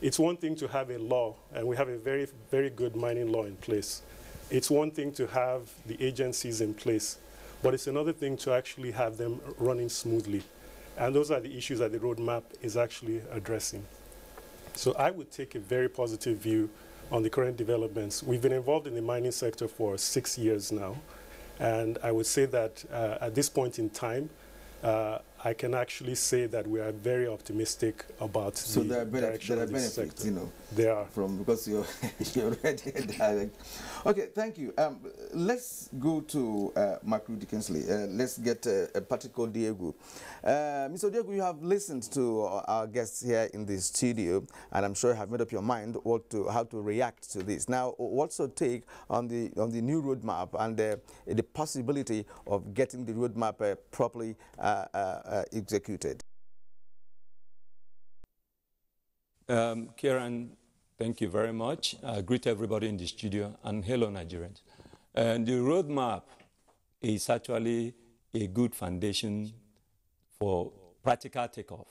It's one thing to have a law, and we have a very, very good mining law in place. It's one thing to have the agencies in place, but it's another thing to actually have them running smoothly. And those are the issues that the roadmap is actually addressing. So I would take a very positive view on the current developments. We've been involved in the mining sector for 6 years now. And I would say that at this point in time, I can actually say that we are very optimistic about the direction of this sector. There are. Because you're already direct. Okay, thank you. Let's go to Macru Dickinsley. Let's get a particular Diego. Mr. Diego, you have listened to our guests here in the studio, and I'm sure you have made up your mind how to react to this. Now, what's your take on the new roadmap and the possibility of getting the roadmap properly executed? Kieran, thank you very much. Greet everybody in the studio, and hello, Nigerians. And the roadmap is actually a good foundation for practical takeoff.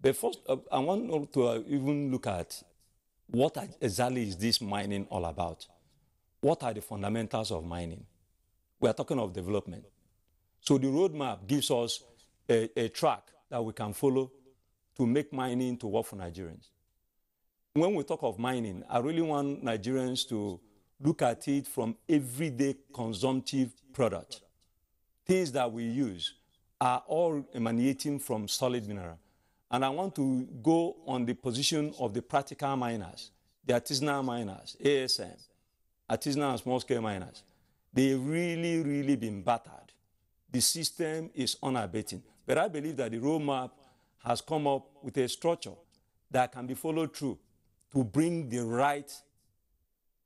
But first, I want to even look at what exactly is this mining all about? What are the fundamentals of mining? We are talking of development. So the roadmap gives us a track that we can follow to make mining to work for Nigerians. When we talk of mining, I really want Nigerians to look at it from everyday consumptive product. Things that we use are all emanating from solid mineral. And I want to go on the position of the practical miners, the artisanal miners, ASM, artisanal and small-scale miners. They've really, really been battered. The system is unabating. But I believe that the roadmap has come up with a structure that can be followed through to bring the right,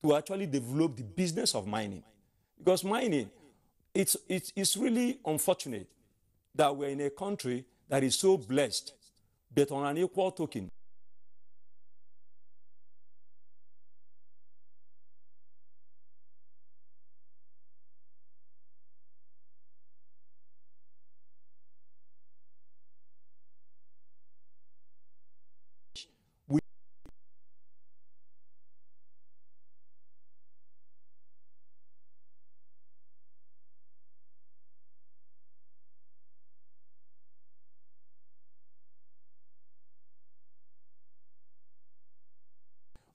to actually develop the business of mining. Because mining, it's really unfortunate that we're in a country that is so blessed, but on an equal token,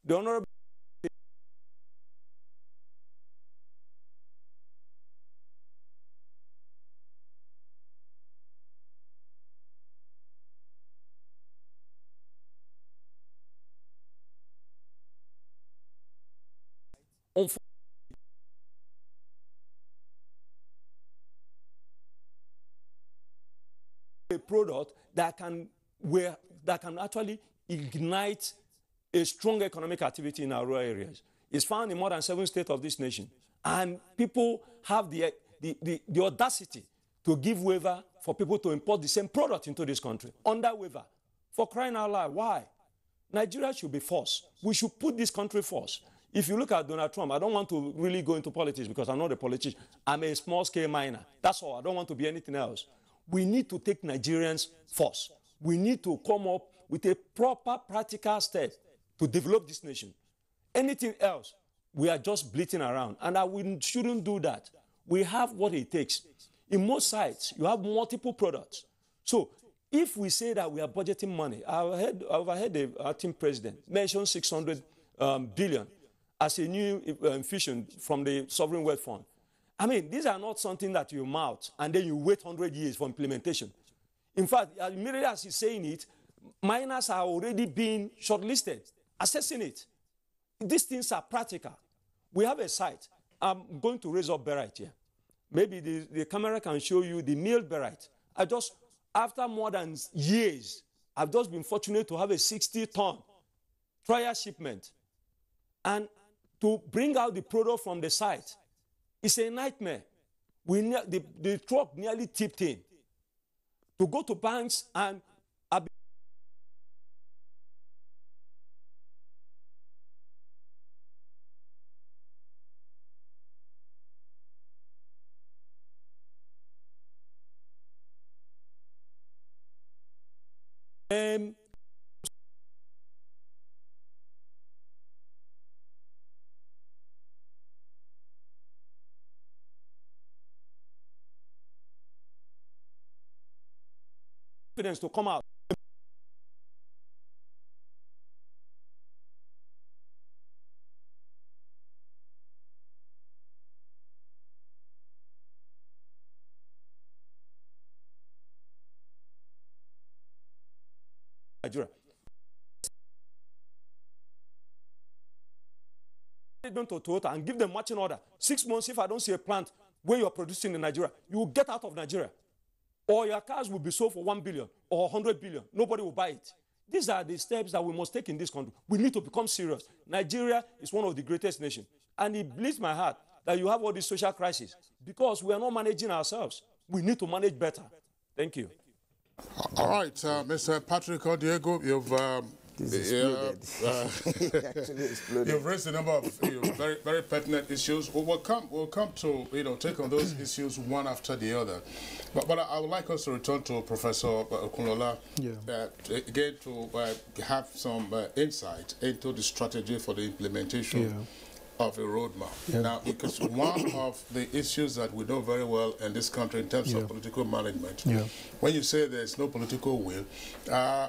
the Honorable a product that can actually ignite a strong economic activity in our rural areas. It's found in more than 7 states of this nation. And people have the audacity to give waiver for people to import the same product into this country, under waiver. For crying out loud, why? Nigeria should be forced. We should put this country first. If you look at Donald Trump, I don't want to really go into politics because I'm not a politician. I'm a small-scale miner. That's all. I don't want to be anything else. We need to take Nigerians first. We need to come up with a proper, practical step to develop this nation. Anything else, we are just bleating around. And we shouldn't do that. We have what it takes. In most sites, you have multiple products. So if we say that we are budgeting money, I've overheard the acting president mention 600 billion as a new infusion from the Sovereign Wealth Fund. I mean, these are not something that you mouth and then you wait 100 years for implementation. In fact, immediately as he's saying it, miners are already being shortlisted, assessing it. These things are practical. We have a site. I'm going to raise up barite here. Maybe the camera can show you the milled barite. After more than years, I've just been fortunate to have a 60-ton trial shipment. And to bring out the product from the site, it's a nightmare. The truck nearly tipped in. To go to banks and confidence to come out. Nigeria. Them to Toyota and give them marching order. 6 months, if I don't see a plant where you're producing in Nigeria, you will get out of Nigeria. Or your cars will be sold for 1 billion or 100 billion. Nobody will buy it. These are the steps that we must take in this country. We need to become serious. Nigeria is one of the greatest nations. And it bleeds my heart that you have all these social crises because we are not managing ourselves. We need to manage better. Thank you. All right, Mr. Patrick Odiego, you've you've raised a number of very, very pertinent issues. We'll come to take on those issues one after the other. But I would like us to return to Professor Okunola again to have some insight into the strategy for the implementation of a roadmap. Now, because one of the issues that we know very well in this country in terms of political management, when you say there's no political will,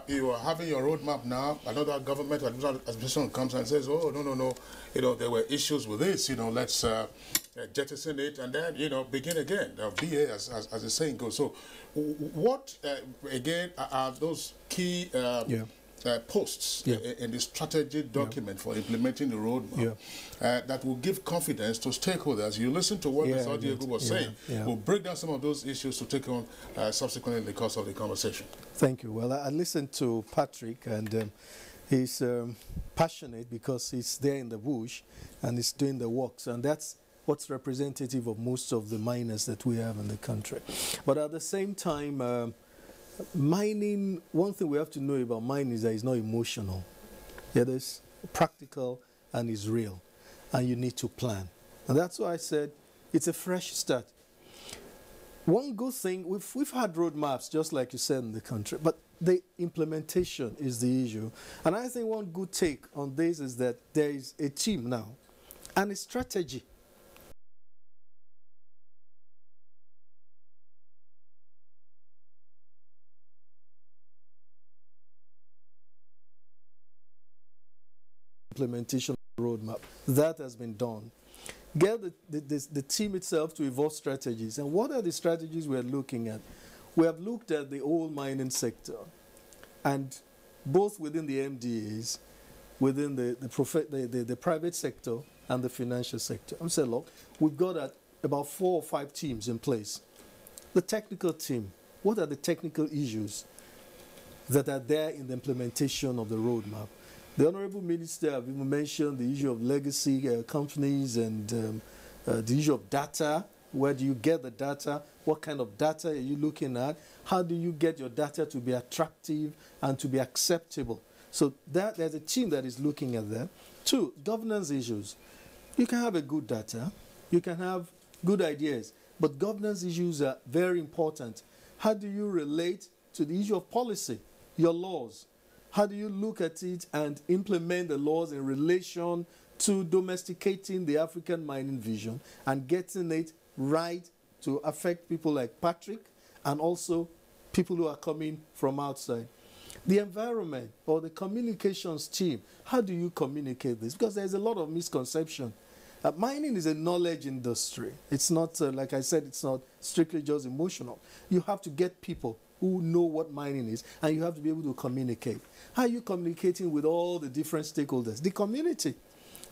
you are having your roadmap now, another government administration comes and says, oh, no, there were issues with this, let's jettison it and then, begin again. BA, as the saying goes. So what, again, are those key posts in the strategy document for implementing the roadmap that will give confidence to stakeholders? You listen to what Mr. Odiego was saying. We'll break down some of those issues to take on subsequently in the course of the conversation. Thank you. Well, I listened to Patrick, and he's passionate because he's there in the bush and he's doing the works, and that's what's representative of most of the miners that we have in the country. But at the same time, mining, one thing we have to know about mining is that it's not emotional. It is practical and it's real. And you need to plan. And that's why I said it's a fresh start. One good thing, we've had roadmaps, just like you said, in the country, but the implementation is the issue. And I think one good take on this is that there is a team now and a strategy. Implementation roadmap that has been done. Get the team itself to evolve strategies. And what are the strategies we're looking at? We have looked at the whole mining sector, and both within the MDAs, within the private sector and the financial sector. I'm saying, look, we've got about 4 or 5 teams in place. The technical team, what are the technical issues that are there in the implementation of the roadmap? The Honorable Minister have even mentioned the issue of legacy companies and the issue of data. Where do you get the data? What kind of data are you looking at? How do you get your data to be attractive and to be acceptable? So there's a team that is looking at that. 2, governance issues. You can have a good data. You can have good ideas. But governance issues are very important. How do you relate to the issue of policy, your laws? How do you look at it and implement the laws in relation to domesticating the African mining vision and getting it right to affect people like Patrick and also people who are coming from outside? The environment or the communications team, how do you communicate this? Because there's a lot of misconception. Mining is a knowledge industry. It's not, like I said, it's not strictly just emotional. You have to get people who know what mining is, and you have to be able to communicate. How are you communicating with all the different stakeholders? The community,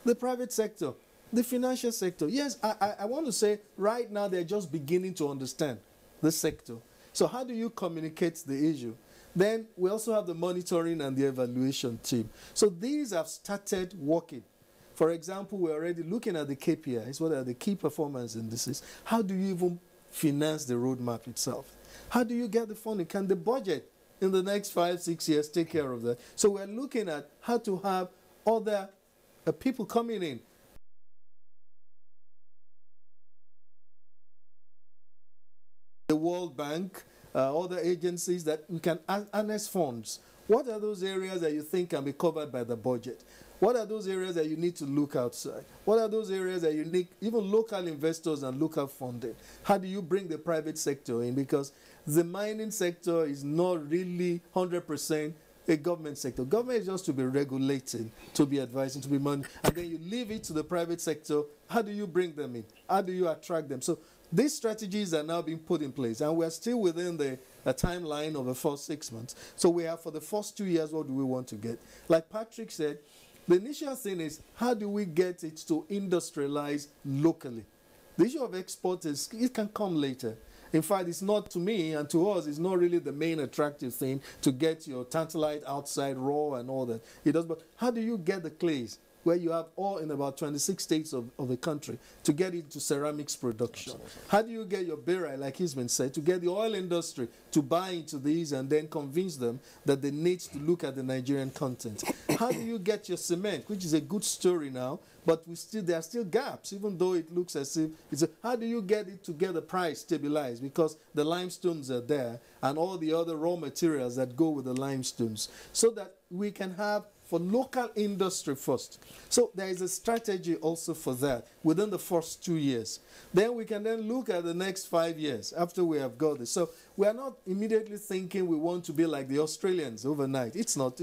the private sector, the financial sector. Yes, I want to say right now they're just beginning to understand the sector. So how do you communicate the issue? Then we also have the monitoring and the evaluation team. So these have started working. For example, we're already looking at the KPIs, what are the key performance indices. How do you even finance the roadmap itself? How do you get the funding? Can the budget in the next 5-6 years take care of that? So we're looking at how to have other people coming in. The World Bank, other agencies that we can harness funds. What are those areas that you think can be covered by the budget? What are those areas that you need to look outside? What are those areas that you need, even local investors and local funding? How do you bring the private sector in? Because the mining sector is not really 100% a government sector. Government is just to be regulating, to be advising, to be money, and then you leave it to the private sector. How do you bring them in? How do you attract them? So these strategies are now being put in place, and we're still within the timeline of the first 6 months. So we have, for the first 2 years, what do we want to get? Like Patrick said, the initial thing is, how do we get it to industrialize locally? The issue of export it can come later. In fact, it's not, to me and to us, it's not really the main attractive thing to get your tantalite outside raw and all that. It does, but how do you get the clays where you have all in about 26 states of the country to get into ceramics production? How do you get your barite, like he's been said, to get the oil industry to buy into these and then convince them that they need to look at the Nigerian content? How do you get your cement, which is a good story now, but there are still gaps, even though it looks as if how do you get it to get the price stabilized? Because the limestones are there and all the other raw materials that go with the limestones, so that we can have for local industry first. So there is a strategy also for that within the first 2 years. Then we can then look at the next 5 years after we have got this. So we are not immediately thinking we want to be like the Australians overnight. That's not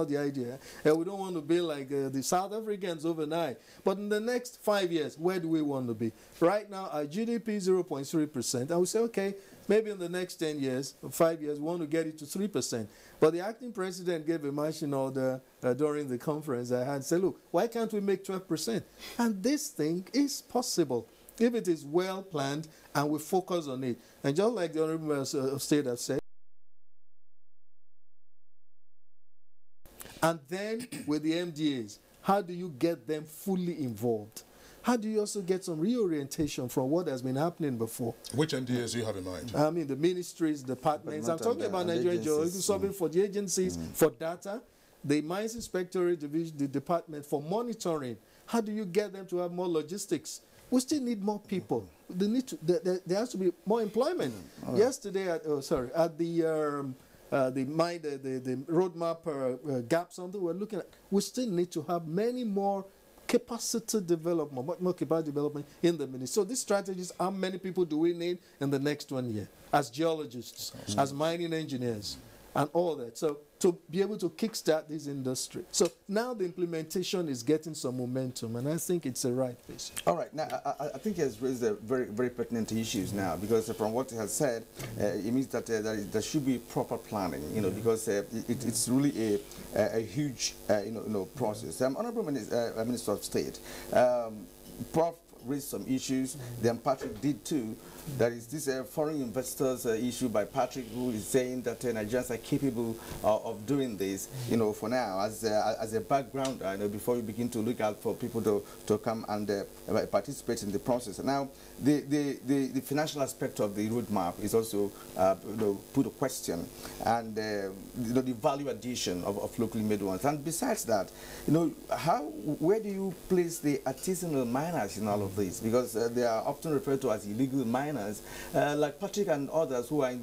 the idea. We don't want to be like the South Africans overnight. But in the next 5 years, where do we want to be? Right now, our GDP is 0.3%. And we say, okay, maybe in the next 10 years, or 5 years, we want to get it to 3%. But the acting president gave a marching order during the conference I had, said, look, why can't we make 12%? And this thing is possible if it is well planned and we focus on it. And just like the Honorable of State have said, and then with the MDAs, how do you get them fully involved? How do you also get some reorientation from what has been happening before? Which MDAs do you have in mind? I mean, the ministries, departments. I'm talking about Nigerian Geological Survey for the agencies, for data, the Mines Inspectorate Division, the department for monitoring. How do you get them to have more logistics? We still need more people. They need to, there has to be more employment. Yesterday, at the roadmap gap something we're looking at, we still need to have many more capacity development, more capacity development in the ministry. So these strategies, how many people do we need in the next 1 year as geologists, as mining engineers, and all that? So to be able to kickstart this industry. So now the implementation is getting some momentum, and I think it's the right place. All right. Now, I think he has raised a very, very pertinent issues now, because from what he has said, it means that there should be proper planning, because it's really a huge, process. Honorable Minister of State, Prof, raised some issues. Then Patrick did too. There is this foreign investors issue by Patrick, who is saying that Nigerians are capable of doing this, you know, for now, as a background, you know, before you begin to look out for people to come and participate in the process. Now, the financial aspect of the roadmap is also, you know, put a question, and you know, the value addition of locally made ones. And besides that, you know, where do you place the artisanal miners in all of this? Because they are often referred to as illegal miners. Like Patrick and others who are in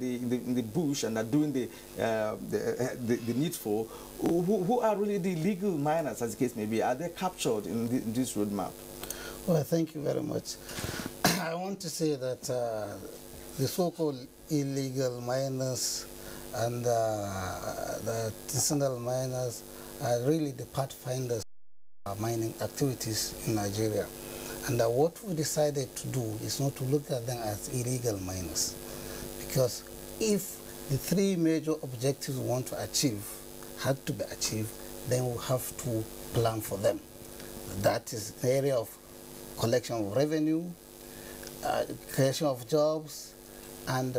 the bush and are doing the needful, who are really the legal miners, as the case may be? Are they captured in this roadmap? Well, thank you very much. I want to say that the so-called illegal miners and the artisanal miners are really the pathfinders of mining activities in Nigeria. And what we decided to do is not to look at them as illegal miners, because if the three major objectives we want to achieve had to be achieved, then we have to plan for them. That is the area of collection of revenue, creation of jobs, and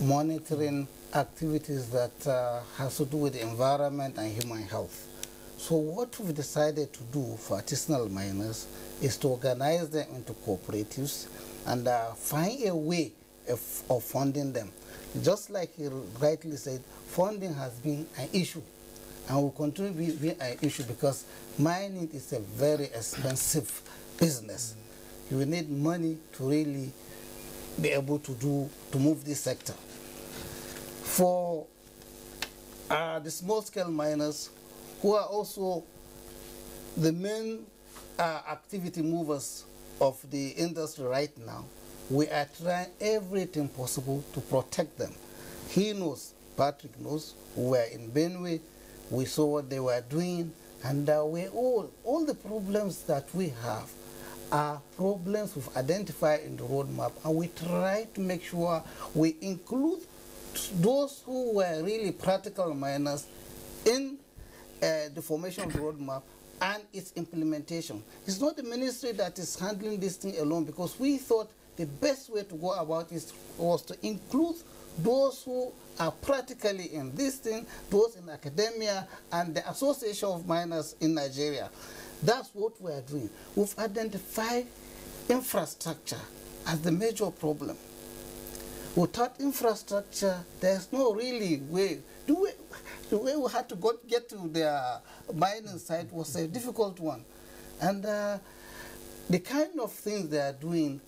monitoring activities that has to do with the environment and human health. So what we've decided to do for artisanal miners is to organize them into cooperatives and find a way of funding them. Just like you rightly said, funding has been an issue and will continue to be an issue because mining is a very expensive business. You will need money to really be able to move this sector. For the small-scale miners, who are also the main activity movers of the industry right now, we are trying everything possible to protect them. He knows, Patrick knows, we were in Benue, we saw what they were doing, and all the problems that we have are problems we've identified in the roadmap, and we try to make sure we include those who were really practical miners in the formation of the roadmap and its implementation. It's not the ministry that is handling this thing alone, because we thought the best way to go about it was to include those who are practically in this thing, those in academia, and the Association of Miners in Nigeria. That's what we are doing. We've identified infrastructure as the major problem. Without infrastructure, there's no really way. The way we had to get to the mining site was a difficult one. And the kind of things they are doing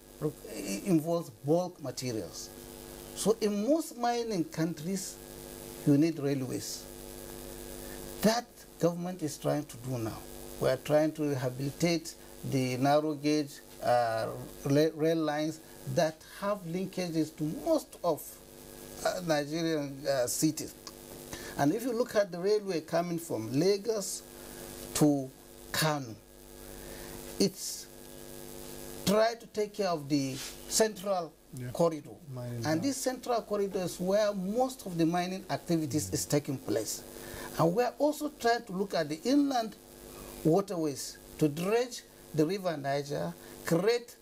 involves bulk materials. So in most mining countries, you need railways. That government is trying to do now. We are trying to rehabilitate the narrow gauge rail lines that have linkages to most of Nigerian cities. And if you look at the railway coming from Lagos to Kano, it's tried to take care of the central corridor. And this central corridor is where most of the mining activities is taking place. And we're also trying to look at the inland waterways to dredge the river Niger, create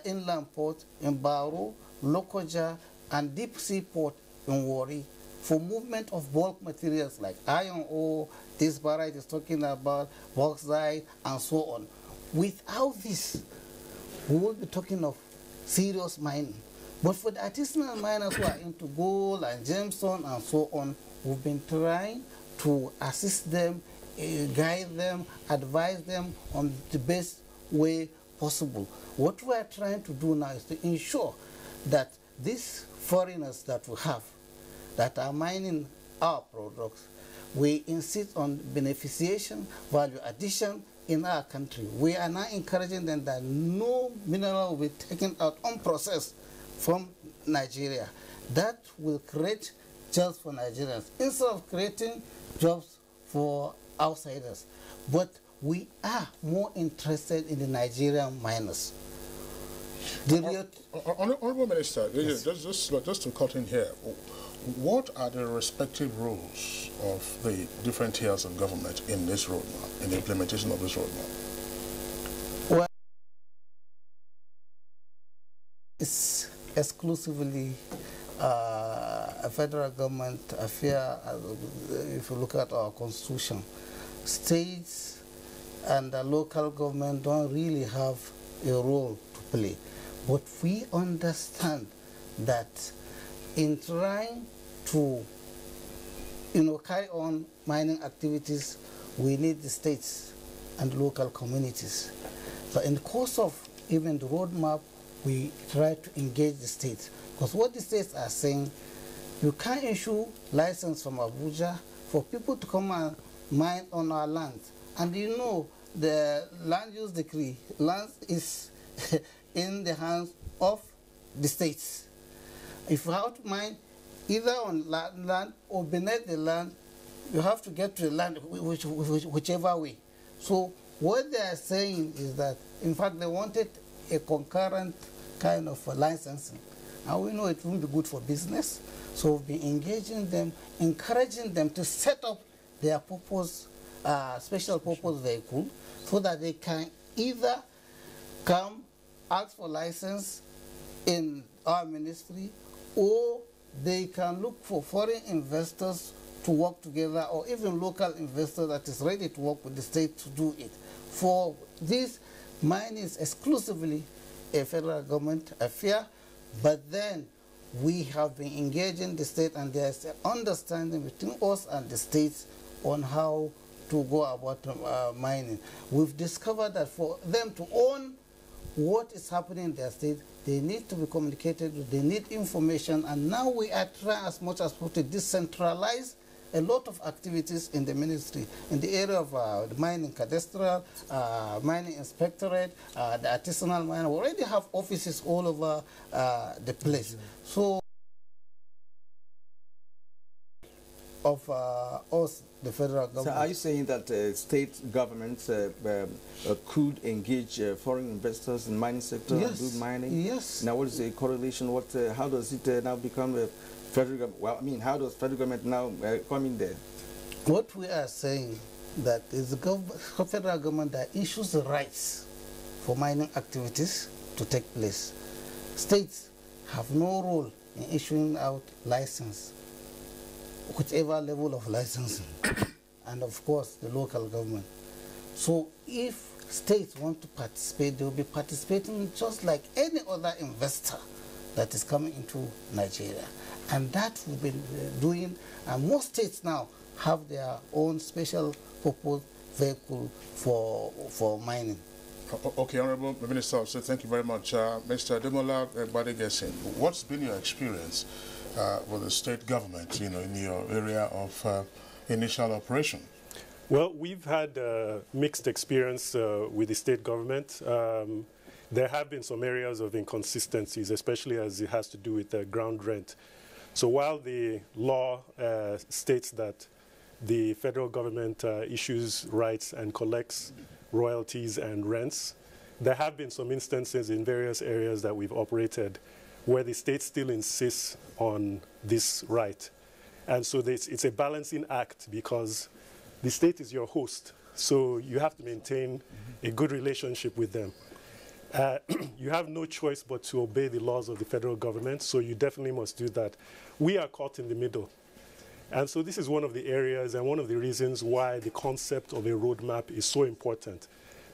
inland port in Baro, Lokoja, and deep sea port in Warri for movement of bulk materials like iron ore, this barrage is talking about, bauxite, and so on. Without this, we will be talking of serious mining. But for the artisanal miners who are into gold and gemstone and so on, we've been trying to assist them, guide them, advise them on the best way possible. What we are trying to do now is to ensure that these foreigners that we have, that are mining our products, we insist on beneficiation, value addition in our country. We are now encouraging them that no mineral will be taken out unprocessed from Nigeria. That will create jobs for Nigerians instead of creating jobs for outsiders. But we are more interested in the Nigerian miners. Honourable Minister, Yes. just to cut in here, what are the respective roles of the different tiers of government in this roadmap, in the implementation of this roadmap? Well, It's exclusively a federal government affair. If you look at our constitution, states and the local government don't really have a role to play. But we understand that in trying to carry on mining activities, we need the states and local communities. So in the course of even the roadmap, we try to engage the states. Because what the states are saying, you can't issue license from Abuja for people to come and mine on our land. And you know, the land use decree, land is in the hands of the states. If you have to mine either on land or beneath the land, you have to get to the land whichever way. So what they are saying is that, in fact, they wanted a concurrent kind of licensing. And we know it won't be good for business. So we've been engaging them, encouraging them to set up their purpose, special purpose vehicle, so that they can either come ask for license in our ministry, or they can look for foreign investors to work together, or even local investors that is ready to work with the state to do it. For this, mining is exclusively a federal government affair, but then we have been engaging the state, and there's an understanding between us and the states on how to go about mining. We've discovered that for them to own what is happening in their state, they need to be communicated with, they need information, and now we are trying as much as possible to decentralize a lot of activities in the ministry, in the area of the mining cadastral, mining inspectorate, the artisanal mine. We already have offices all over the place. So, of us, the federal government. So are you saying that state governments could engage foreign investors in mining sector and do mining? Yes. Now, what is the correlation? How does it now become a federal government? Well, I mean, how does federal government now come in there? What we are saying that is the federal government that issues the rights for mining activities to take place. States have no role in issuing out license, whichever level of licensing, and of course the local government. So if states want to participate, they will be participating just like any other investor that is coming into Nigeria. And that we've been doing, and most states now have their own special purpose vehicle for mining. Okay, Honorable Minister, so thank you very much. Mr. Demola Badegesin, what's been your experience with the state government, in your area of initial operation? Well, we've had mixed experience with the state government. There have been some areas of inconsistencies, especially as it has to do with ground rent. So while the law states that the federal government issues rights and collects royalties and rents, there have been some instances in various areas that we've operated where the state still insists on this right. And so it's a balancing act, because the state is your host, so you have to maintain a good relationship with them. You have no choice but to obey the laws of the federal government, so you definitely must do that. We are caught in the middle. And so this is one of the areas and one of the reasons why the concept of a roadmap is so important.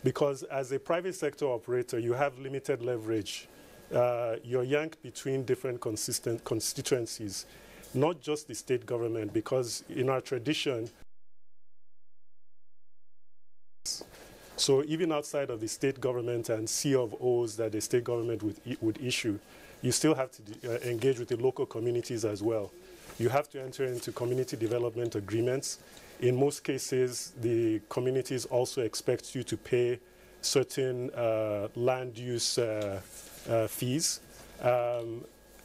Because as a private sector operator, you have limited leverage. You're yanked between different constituencies, not just the state government, because in our tradition, so even outside of the state government and sea of O's that the state government would issue, you still have to engage with the local communities as well. You have to enter into community development agreements. In most cases, the communities also expect you to pay certain land use fees.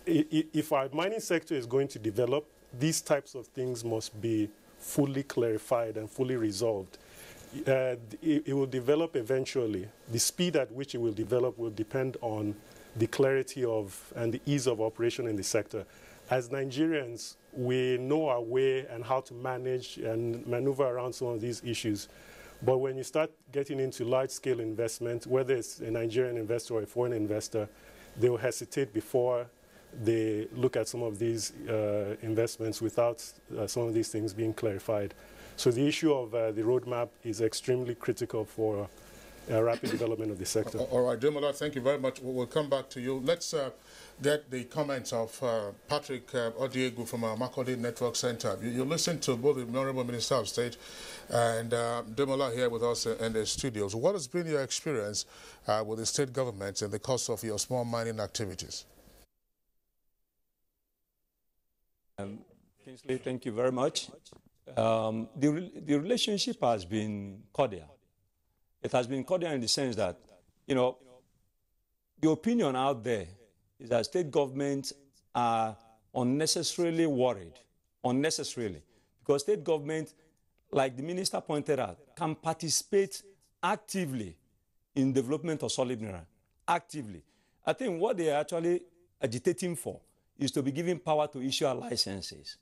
If our mining sector is going to develop, these types of things must be fully clarified and fully resolved. It will develop eventually. The speed at which it will develop will depend on the clarity of and the ease of operation in the sector. As Nigerians, we know our way and how to manage and maneuver around some of these issues. But when you start getting into large-scale investment, whether it's a Nigerian investor or a foreign investor, they will hesitate before they look at some of these investments without some of these things being clarified. So the issue of the roadmap is extremely critical for rapid development of the sector. All right, Demola, thank you very much. We'll come back to you. Let's get the comments of Patrick Odiegu from our Makurdi Network Center. You listened to both the Honorable Minister of State and Demola here with us in the studios. What has been your experience with the state government in the course of your small mining activities? Kingsley, thank you very much. The relationship has been cordial. It has been cordial in the sense that, you know, the opinion out there is that state governments are unnecessarily worried, because state government, like the minister pointed out, can participate actively in development of solid mineral, actively. I think what they are actually agitating for is to be given power to issue licenses.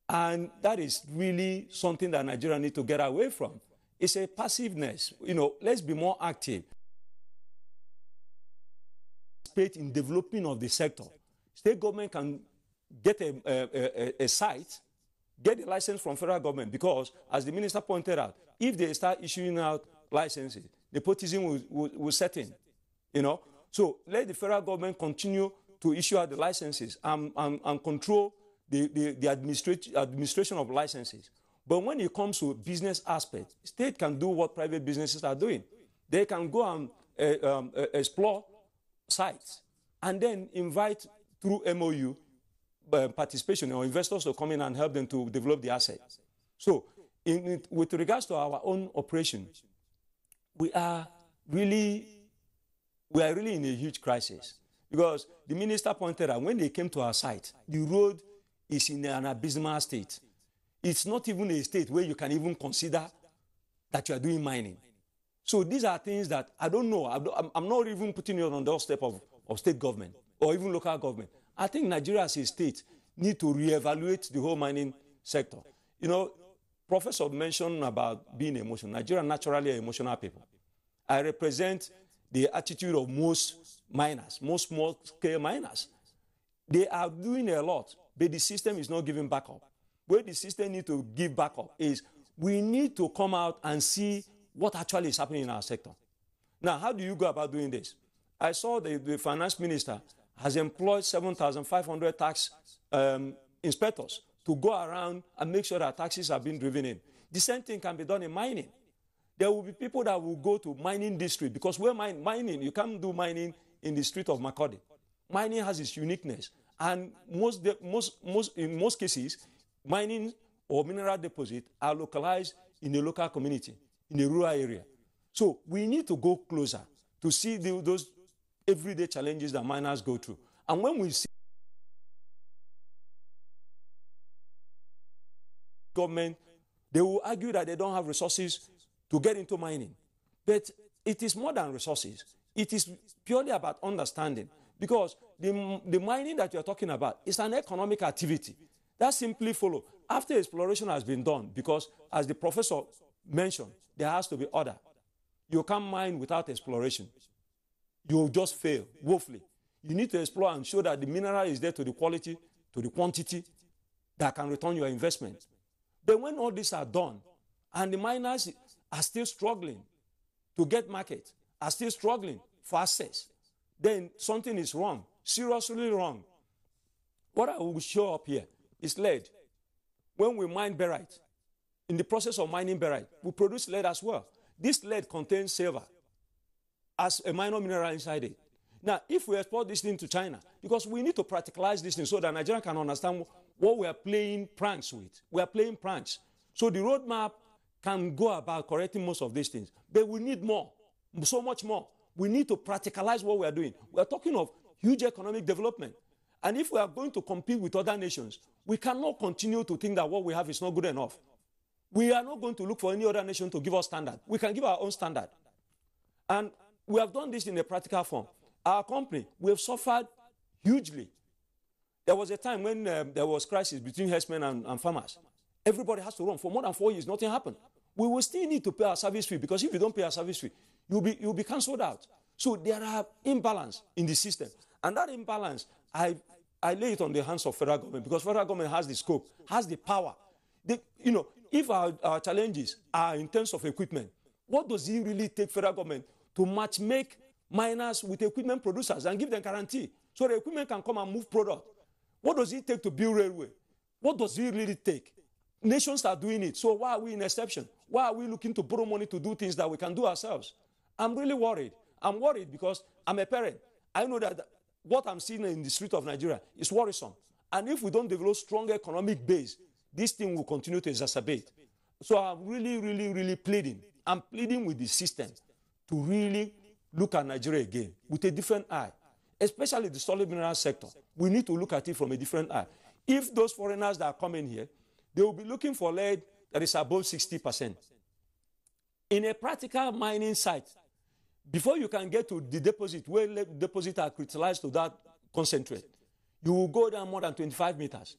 And that is really something that Nigeria needs to get away from. It's a passiveness. You know, let's be more active. In developing of the sector. State government can get a site, get the license from federal government, because, as the minister pointed out, if they start issuing out licenses, nepotism will set in, you know. So let the federal government continue to issue out the licenses and control the administration of licenses. But when it comes to business aspect, state can do what private businesses are doing. They can go and explore sites and then invite through MOU participation or investors to come in and help them to develop the assets. So with regards to our own operation, we are really in a huge crisis, because the minister pointed out when they came to our site, the road is in an abysmal state. It's not even a state where you can even consider that you are doing mining. So these are things that I don't know. I'm not even putting it on the doorstep of state government or even local government. I think Nigeria as a state need to reevaluate the whole mining sector. You know, Professor mentioned about being emotional. Nigeria naturally are emotional people. I represent the attitude of most miners, most small-scale miners. They are doing a lot, but the system is not giving backup. Where the system needs to give backup is we need to come out and see what actually is happening in our sector. Now, how do you go about doing this? I saw the finance minister has employed 7,500 tax inspectors to go around and make sure that taxes are being driven in. The same thing can be done in mining. There will be people that will go to mining district, because we're mining, you can't do mining in the street of Makurdi. Mining has its uniqueness, and in most cases, mining or mineral deposit are localized in a local community, in a rural area. So we need to go closer to see those everyday challenges that miners go through. And when we see government, they will argue that they don't have resources to get into mining. But it is more than resources. It is purely about understanding, because the mining that you're talking about is an economic activity. That simply follows after exploration has been done, because as the professor mentioned, there has to be order. You can't mine without exploration. You'll just fail woefully. You need to explore and show that the mineral is there to the quality, to the quantity that can return your investment. But when all these are done, and the miners are still struggling to get market, are still struggling for access, then something is wrong, seriously wrong. What I will show up here is lead. When we mine barite, in the process of mining barite, we produce lead as well. This lead contains silver as a minor mineral inside it. Now, if we export this thing to China, because we need to practicalize this thing so that Nigeria can understand what we are playing pranks with. We are playing pranks. So the roadmap can go about correcting most of these things. But we need more, so much more. We need to practicalize what we are doing. We are talking of huge economic development. And if we are going to compete with other nations, we cannot continue to think that what we have is not good enough. We are not going to look for any other nation to give us standard. We can give our own standard. And we have done this in a practical form. Our company, we have suffered hugely. There was a time when there was crisis between herdsmen and farmers. Everybody has to run. For more than 4 years, nothing happened. We will still need to pay our service fee, because if you don't pay our service fee, you'll be cancelled out. So there are imbalance in the system. And that imbalance, I lay it on the hands of federal government, because federal government has the scope, has the power. If our challenges are in terms of equipment, what does it really take federal government to match make miners with equipment producers and give them guarantee so the equipment can come and move product? What does it take to build railway? What does it really take? Nations are doing it, so why are we in exception? Why are we looking to borrow money to do things that we can do ourselves? I'm really worried. I'm worried because I'm a parent. I know that what I'm seeing in the street of Nigeria is worrisome. And if we don't develop strong economic base, this thing will continue to exacerbate. So I'm really pleading. I'm pleading with the system to really look at Nigeria again with a different eye, especially the solid mineral sector. We need to look at it from a different eye. If those foreigners that are coming here, they will be looking for lead that is above 60%. In a practical mining site, before you can get to the deposit, where lead deposits are crystallized to that concentrate, you will go down more than 25 meters.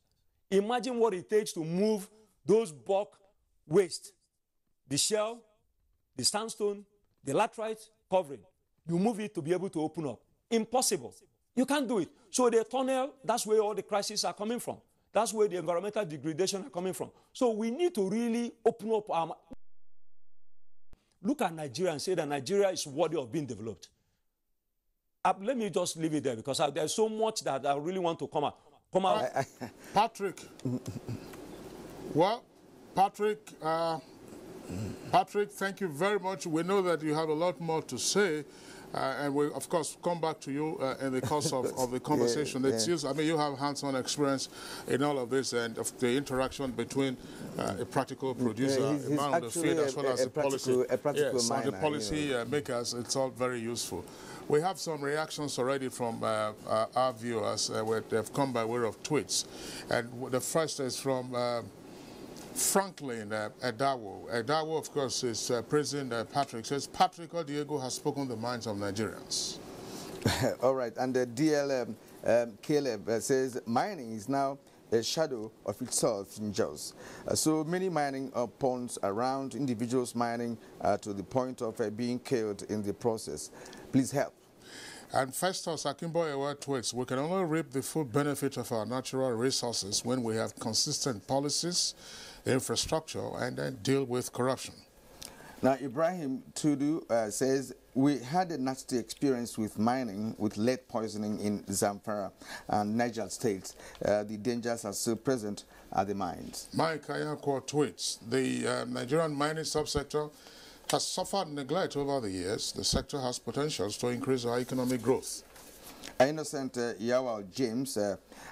Imagine what it takes to move those bulk waste, the shell, the sandstone, the laterite covering. You move it to be able to open up. Impossible. You can't do it. So the tunnel, that's where all the crises are coming from. That's where the environmental degradation are coming from. So we need to really open up our... Look at Nigeria and say that Nigeria is worthy of being developed. Let me just leave it there because there's so much that I really want to come out. Patrick. Well, Patrick, thank you very much. We know that you have a lot more to say. And we'll, of course, come back to you in the course of the conversation. I mean, you have hands-on experience in all of this and of the interaction between a practical producer, a man on the field, as well as a policy makers. It's all very useful. We have some reactions already from our viewers. Where they've come by way of tweets. And the first is from... Franklin Edawo. Edawo, of course, is President Patrick. Says Patrick Diego has spoken the minds of Nigerians. All right. And DL Caleb says mining is now a shadow of itself in Jos. So many mining ponds around, individuals mining to the point of being killed in the process. Please help. And Festus Akimboyewa tweets, we can only reap the full benefit of our natural resources when we have consistent policies, infrastructure, and then deal with corruption. Now, Ibrahim Tudu says, we had a nasty experience with mining with lead poisoning in Zamfara and Niger states. The dangers are still present at the mines. Mike Ayako tweets, the Nigerian mining subsector has suffered neglect over the years. The sector has potentials to increase our economic growth. Innocent Yawal James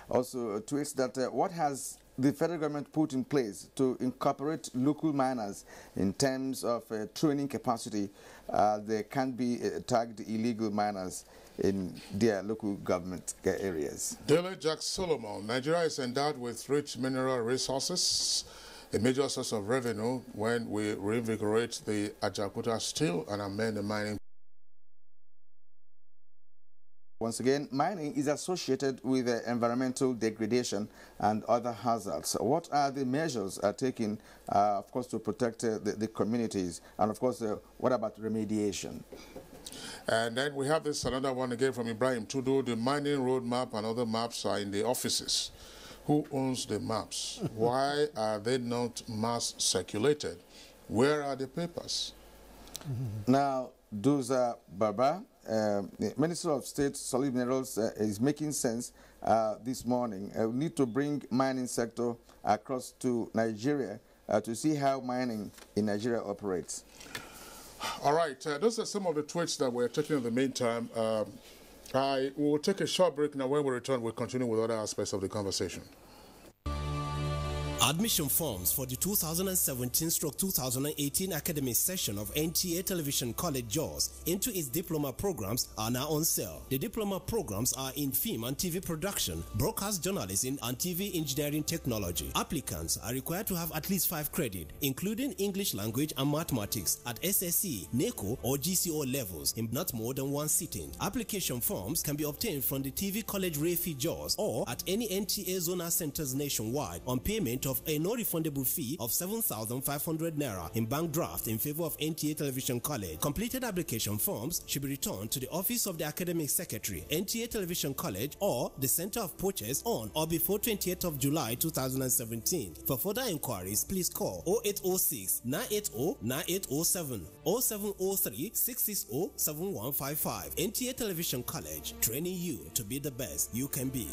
also tweets that what has the federal government put in place to incorporate local miners in terms of training capacity? There can't be tagged illegal miners in their local government areas. Dele Jack Solomon, Nigeria is endowed with rich mineral resources, a major source of revenue when we reinvigorate the Ajakuta steel and amend the mining. Once again, mining is associated with environmental degradation and other hazards. What are the measures taken, of course, to protect the communities? And, of course, what about remediation? And then we have this another one again from Ibrahim Tudu. The mining roadmap and other maps are in the offices. Who owns the maps? Why are they not mass circulated? Where are the papers? Now, Doza Baba, the Minister of State Solid Minerals is making sense this morning. We need to bring mining sector across to Nigeria to see how mining in Nigeria operates. All right, those are some of the tweets that we're taking in the meantime. I will take a short break now. When we return, we'll continue with other aspects of the conversation. Admission forms for the 2017-2018 academic session of NTA Television College Jos into its diploma programs are now on sale. The diploma programs are in film and TV production, broadcast journalism, and TV engineering technology. Applicants are required to have at least 5 credits, including English language and mathematics at SSC, NECO, or GCO levels in not more than 1 sitting. Application forms can be obtained from the TV College Refi Jos or at any NTA zonal centers nationwide on payment of of a non-refundable fee of 7,500 naira in bank draft in favor of NTA Television College. Completed application forms should be returned to the office of the Academic Secretary, NTA Television College, or the Center of Purchase on or before 28th of July 2017. For further inquiries, please call 0806 980 9807 or 0703 660 7155. NTA Television College, training you to be the best you can be.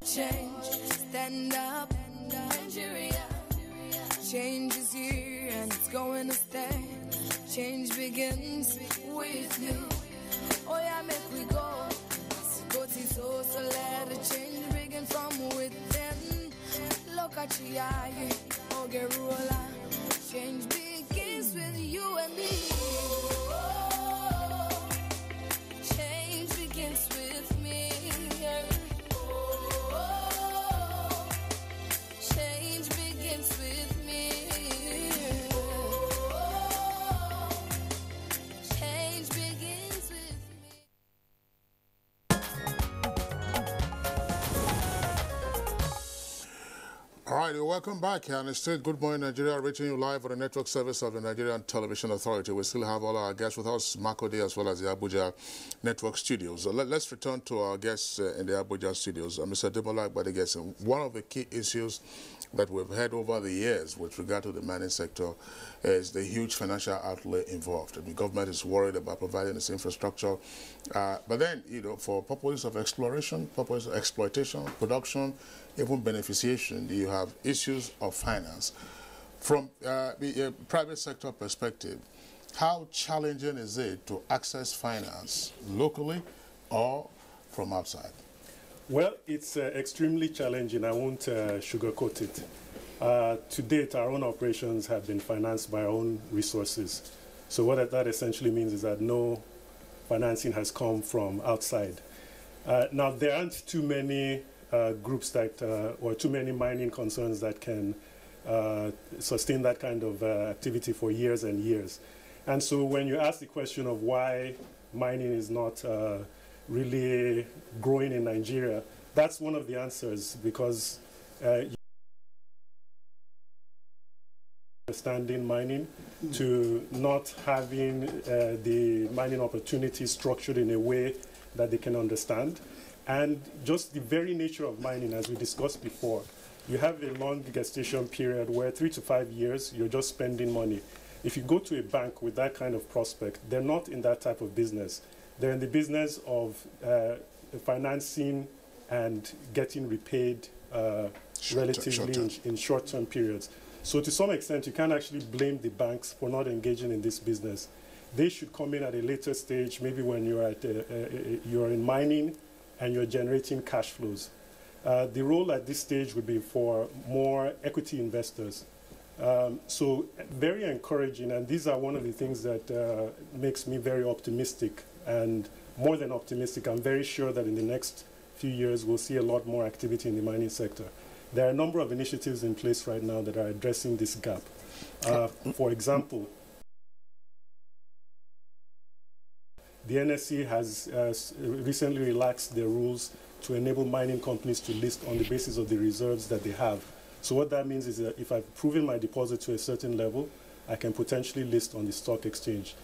Change, stand up, Nigeria. Change is here and it's going to stay. Change begins with you. Oh yeah, make we go. Go to so let the change begin from within. Look at you, oh get roller. Change begins with you and me. Change begins with me. Change begins with me. Change begins with me. All right, welcome back. And it's still Good Morning Nigeria, reaching you live on the network service of the Nigerian Television Authority. We still have all our guests with us, Makode, as well as the Abuja network studios. Let's return to our guests in the Abuja studios. Mr. Demola Gbadegesi, one of the key issues that we've had over the years with regard to the mining sector is the huge financial outlay involved. I mean, government is worried about providing this infrastructure, but then, you know, for purposes of exploration, purposes of exploitation, production, even beneficiation, you have issues of finance. From the private sector perspective, how challenging is it to access finance locally or from outside? Well, it's extremely challenging. I won't sugarcoat it. To date, our own operations have been financed by our own resources. So what that essentially means is that no financing has come from outside. Now, there aren't too many groups that, or too many mining concerns that can sustain that kind of activity for years and years. And so when you ask the question of why mining is not really growing in Nigeria, that's one of the answers, because understanding mining to not having the mining opportunities structured in a way that they can understand. And just the very nature of mining, as we discussed before, you have a long gestation period where 3 to 5 years, you're just spending money. If you go to a bank with that kind of prospect, they're not in that type of business. They're in the business of financing and getting repaid relatively in short-term periods. So to some extent, you can't actually blame the banks for not engaging in this business. They should come in at a later stage, maybe when you're at you're in mining and you're generating cash flows. The role at this stage would be for more equity investors. So very encouraging, and these are one of the things that makes me very optimistic, and more than optimistic, I'm very sure that in the next few years we'll see a lot more activity in the mining sector. There are a number of initiatives in place right now that are addressing this gap. For example, the NSC has recently relaxed their rules to enable mining companies to list on the basis of the reserves that they have. So what that means is that if I've proven my deposit to a certain level, I can potentially list on the stock exchange.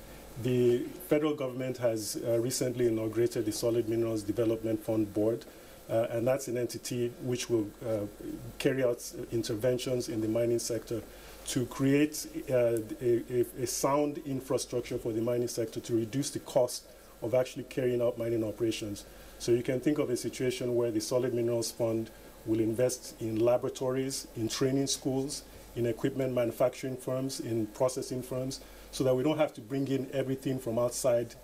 The federal government has recently inaugurated the Solid Minerals Development Fund Board, and that's an entity which will carry out interventions in the mining sector to create a sound infrastructure for the mining sector to reduce the cost of actually carrying out mining operations. So you can think of a situation where the Solid Minerals Fund will invest in laboratories, in training schools, in equipment manufacturing firms, in processing firms, so that we don't have to bring in everything from outside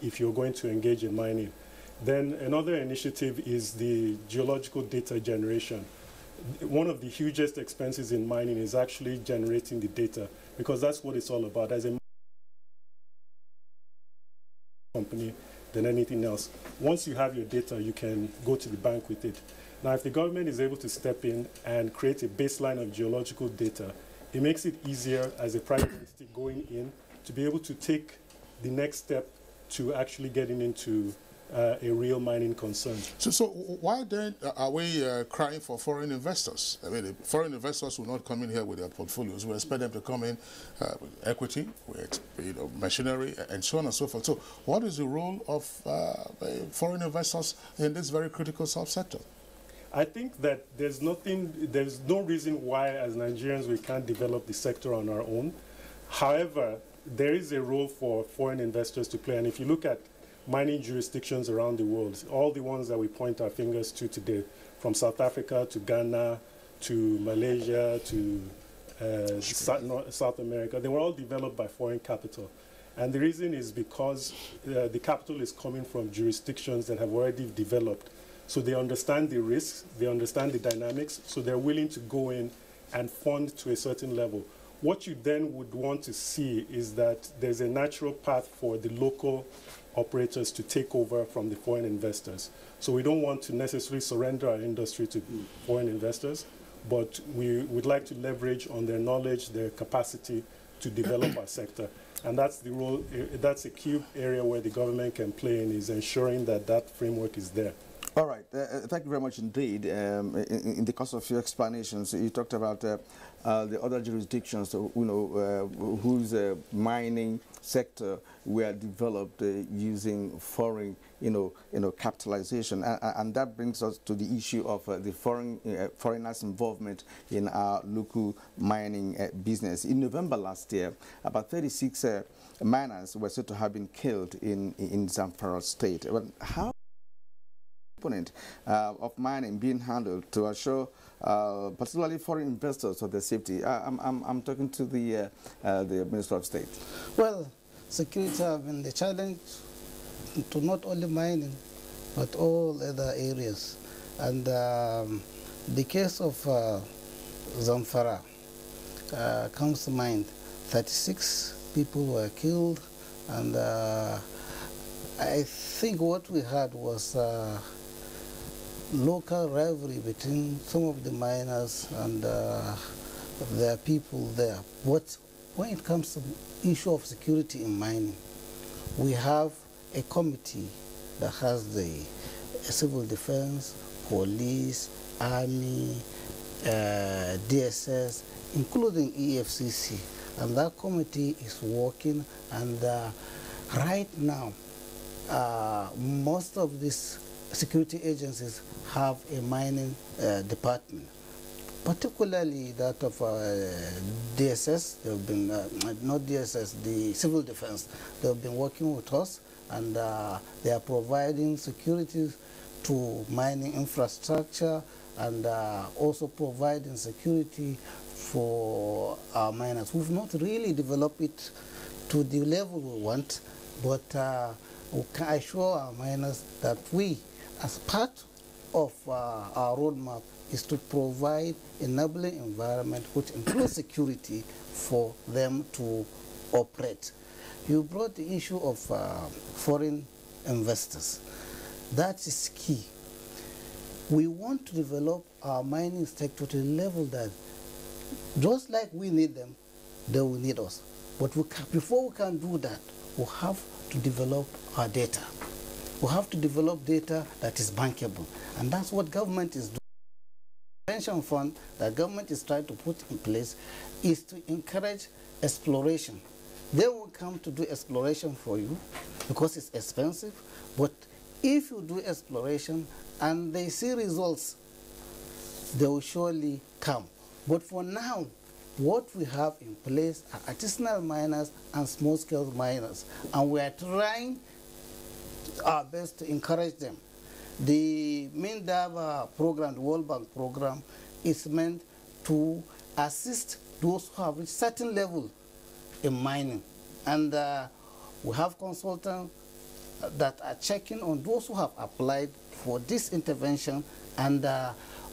if you're going to engage in mining. Then another initiative is the geological data generation. One of the hugest expenses in mining is actually generating the data, because that's what it's all about. As a company, than anything else. Once you have your data, you can go to the bank with it. Now, if the government is able to step in and create a baseline of geological data, it makes it easier as a private entity going in to be able to take the next step to actually getting into a real mining concern. So why then are we crying for foreign investors? I mean, foreign investors will not come in here with their portfolios. We expect them to come in with equity, with machinery, and so on and so forth. So what is the role of foreign investors in this very critical subsector? I think that there's no reason why as Nigerians we can't develop the sector on our own. However, there is a role for foreign investors to play, and if you look at mining jurisdictions around the world, all the ones that we point our fingers to today, from South Africa to Ghana to Malaysia to South America, they were all developed by foreign capital. And the reason is because the capital is coming from jurisdictions that have already developed. So they understand the risks, they understand the dynamics, so they're willing to go in and fund to a certain level. What you then would want to see is that there's a natural path for the local operators to take over from the foreign investors. So we don't want to necessarily surrender our industry to foreign investors, but we would like to leverage on their knowledge, their capacity to develop our sector. And that's the role, that's a key area where the government can play in, is ensuring that that framework is there. All right. Thank you very much indeed. In the course of your explanations, you talked about the other jurisdictions, whose mining sector were developed using foreign, capitalization, and that brings us to the issue of the foreigners' involvement in our local mining business. In November last year, about 36 miners were said to have been killed in Zamfara State. But how of mining being handled to assure particularly foreign investors of their safety? I'm talking to the Minister of State. Well, security has been the challenge to not only mining but all other areas. And the case of Zamfara comes to mind. 36 people were killed, and I think what we had was local rivalry between some of the miners and their people there. But when it comes to the issue of security in mining, we have a committee that has the civil defense, police, army, DSS, including EFCC. And that committee is working, and right now, most of these security agencies have a mining department, particularly that of DSS. They've been, not DSS, the civil defense. They've been working with us, and they are providing security to mining infrastructure, and also providing security for our miners. We've not really developed it to the level we want, but we can assure our miners that we, as part of our roadmap, is to provide enabling environment which includes security for them to operate. You brought the issue of foreign investors. That is key. We want to develop our mining sector to a level that, just like we need them, they will need us. But before we can do that, we have to develop our data. We have to develop data that is bankable. And that's what government is doing. The pension fund that government is trying to put in place is to encourage exploration. They will come to do exploration for you because it's expensive. But if you do exploration and they see results, they will surely come. But for now, what we have in place are artisanal miners and small-scale miners, and we are trying our best to encourage them. The MINDAB program, the World Bank program, is meant to assist those who have reached certain level in mining. And we have consultants that are checking on those who have applied for this intervention, and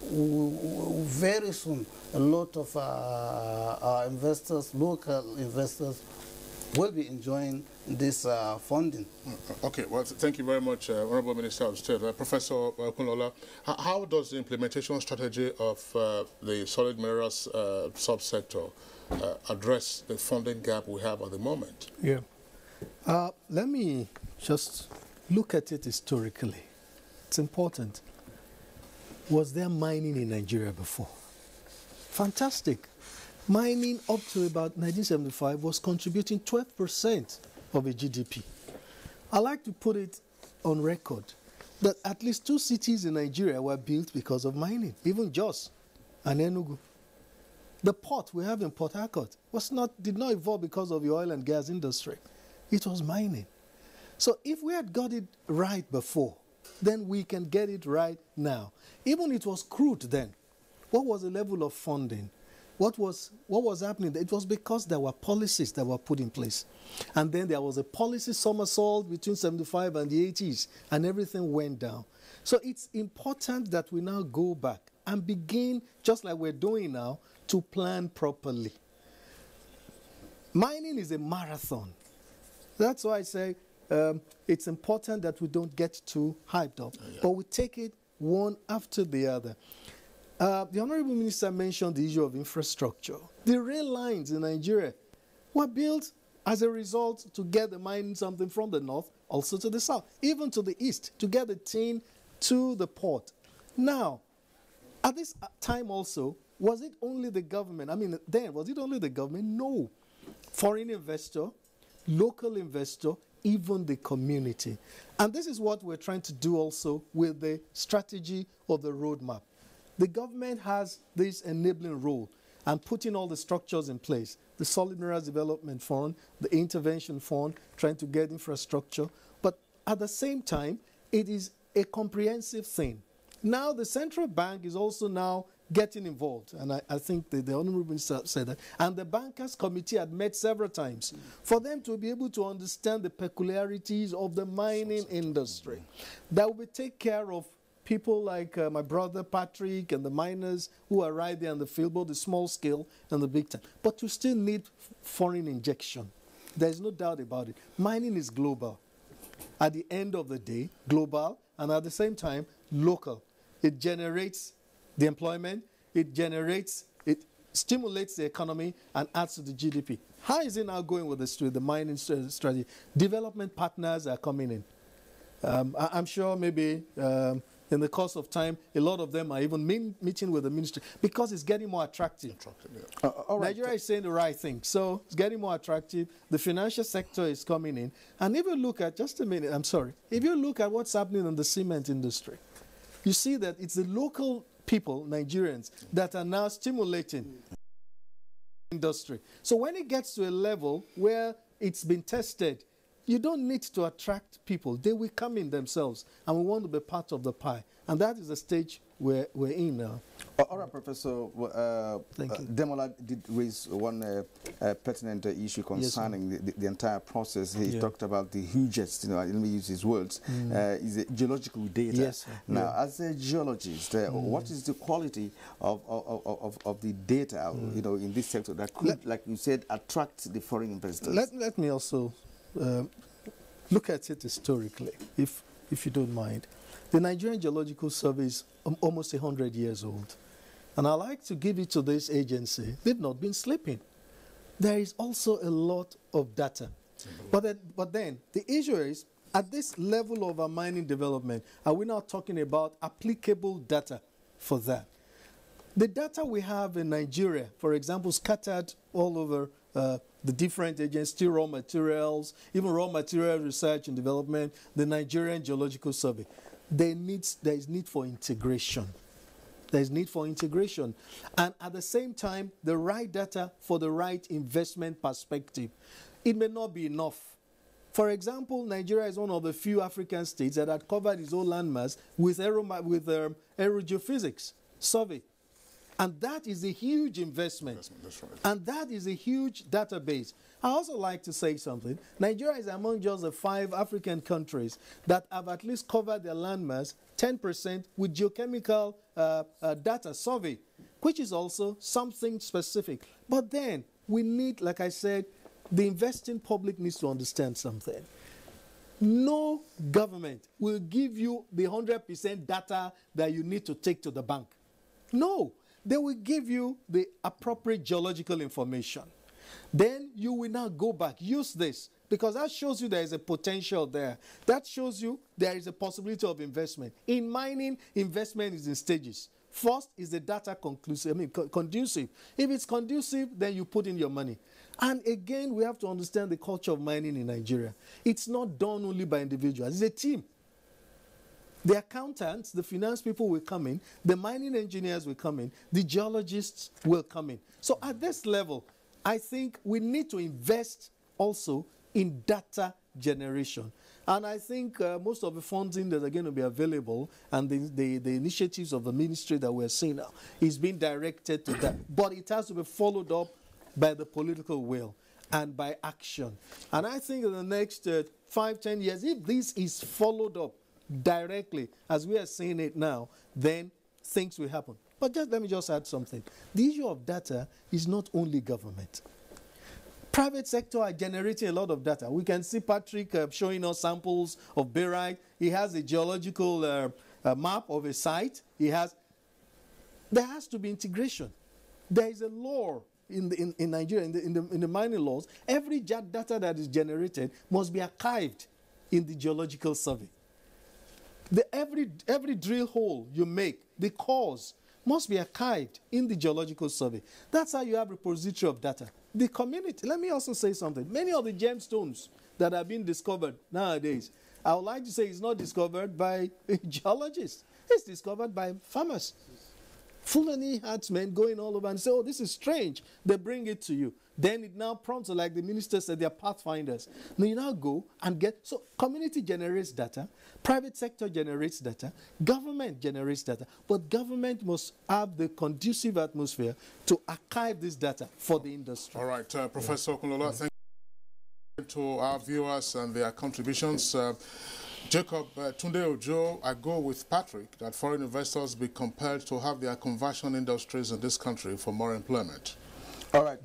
very soon a lot of our investors, local investors, will be enjoying this funding. Okay, well, thank you very much, Honorable Minister of State. Professor Kunola, how does the implementation strategy of the solid minerals subsector address the funding gap we have at the moment? Yeah. Let me just look at it historically. It's important. Was there mining in Nigeria before? Fantastic. Mining up to about 1975 was contributing 12% of the GDP. I like to put it on record that at least 2 cities in Nigeria were built because of mining, even Jos and Enugu. The port we have in Port Harcourt did not evolve because of the oil and gas industry. It was mining. So if we had got it right before, then we can get it right now. Even it was crude then. What was the level of funding? What was happening? It was because there were policies that were put in place. And then there was a policy somersault between 75 and the 80s, and everything went down. So it's important that we now go back and begin, just like we're doing now, to plan properly. Mining is a marathon. That's why I say it's important that we don't get too hyped up, but we take it one after the other. The Honorable Minister mentioned the issue of infrastructure. The rail lines in Nigeria were built as a result to get the mining something from the north, also to the south, even to the east, to get the tin to the port. Now, at this time also, was it only the government? I mean, then, was it only the government? No. Foreign investor, local investor, even the community. And this is what we're trying to do also with the strategy of the roadmap. The government has this enabling role and putting all the structures in place. The Solid Minerals Development Fund, the Intervention Fund, trying to get infrastructure. But at the same time, it is a comprehensive thing. Now the central bank is also now getting involved. And I think the Honorable Minister said that. And the Bankers Committee had met several times for them to be able to understand the peculiarities of the mining industry. That will take care of people like my brother Patrick and the miners who are right there in the field, both the small scale and the big time. But you still need foreign injection. There's no doubt about it. Mining is global. At the end of the day, global, and at the same time, local. It generates the employment, it stimulates the economy and adds to the GDP. How is it now going with the mining strategy? Development partners are coming in. I'm sure maybe in the course of time, a lot of them are even meeting with the ministry because it's getting more attractive. All right. Nigeria is saying the right thing, so it's getting more attractive. The financial sector is coming in. And if you look at, just a minute, I'm sorry. If you look at what's happening in the cement industry, you see that it's the local people, Nigerians, that are now stimulating industry. So when it gets to a level where it's been tested, you don't need to attract people. They will come in themselves, and we want to be part of the pie. And that is the stage we're in now. All right, Professor. Demola did raise one pertinent issue concerning the entire process. He talked about the hugest, let me use his words, is the geological data. Yes, now, as a geologist, what is the quality of the data, in this sector that could, like you said, attract the foreign investors? Let me also look at it historically, if you don't mind. The Nigerian Geological Survey is almost 100 years old. And I like to give it to this agency. They've not been sleeping. There is also a lot of data. But then the issue is, at this level of our mining development, are we not talking about applicable data for that? The data we have in Nigeria, for example, scattered all over the different agencies, still raw materials, even raw material research and development, the Nigerian Geological Survey. There is need for integration. There is need for integration. And at the same time, the right data for the right investment perspective. It may not be enough. For example, Nigeria is one of the few African states that had covered its own landmass with aerogeophysics survey. And that is a huge investment. That's right. And that is a huge database. I also like to say something. Nigeria is among just the 5 African countries that have at least covered their landmass 10% with geochemical data survey, which is also something specific. But then we need, like I said, the investing public needs to understand something. No government will give you the 100% data that you need to take to the bank. No, they will give you the appropriate geological information. Then you will now go back, use this, because that shows you there is a potential there. That shows you there is a possibility of investment. In mining, investment is in stages. First is the data conducive. If it's conducive, then you put in your money. And again, we have to understand the culture of mining in Nigeria. It's not done only by individuals. It's a team. The accountants, the finance people will come in, the mining engineers will come in, the geologists will come in. So at this level, I think we need to invest also in data generation. And I think most of the funding that are going to be available and the initiatives of the ministry that we're seeing now is being directed to that. But it has to be followed up by the political will and by action. And I think in the next 5-10 years, if this is followed up directly, as we are seeing it now, then things will happen. But let me just add something. The issue of data is not only government. Private sector are generating a lot of data. We can see Patrick showing us samples of barite. He has a geological map of a site. There has to be integration. There is a law in Nigeria, in the mining laws. Every data that is generated must be archived in the geological survey. Every drill hole you make, the cause must be archived in the geological survey. That's how you have a repository of data. The community, let me also say something. Many of the gemstones that are being discovered nowadays, I would like to say it's not discovered by geologists. It's discovered by farmers. Fulani herdsmen going all over and say, oh, this is strange. They bring it to you. Then it now prompts, like the minister said, they're pathfinders. Now you now go and get, so community generates data, private sector generates data, government generates data, but government must have the conducive atmosphere to archive this data for the industry. All right, Professor Okunlola, thank you to our viewers and their contributions. Jacob, Tunde Ojo, I go with Patrick that foreign investors be compelled to have their conversion industries in this country for more employment. All right,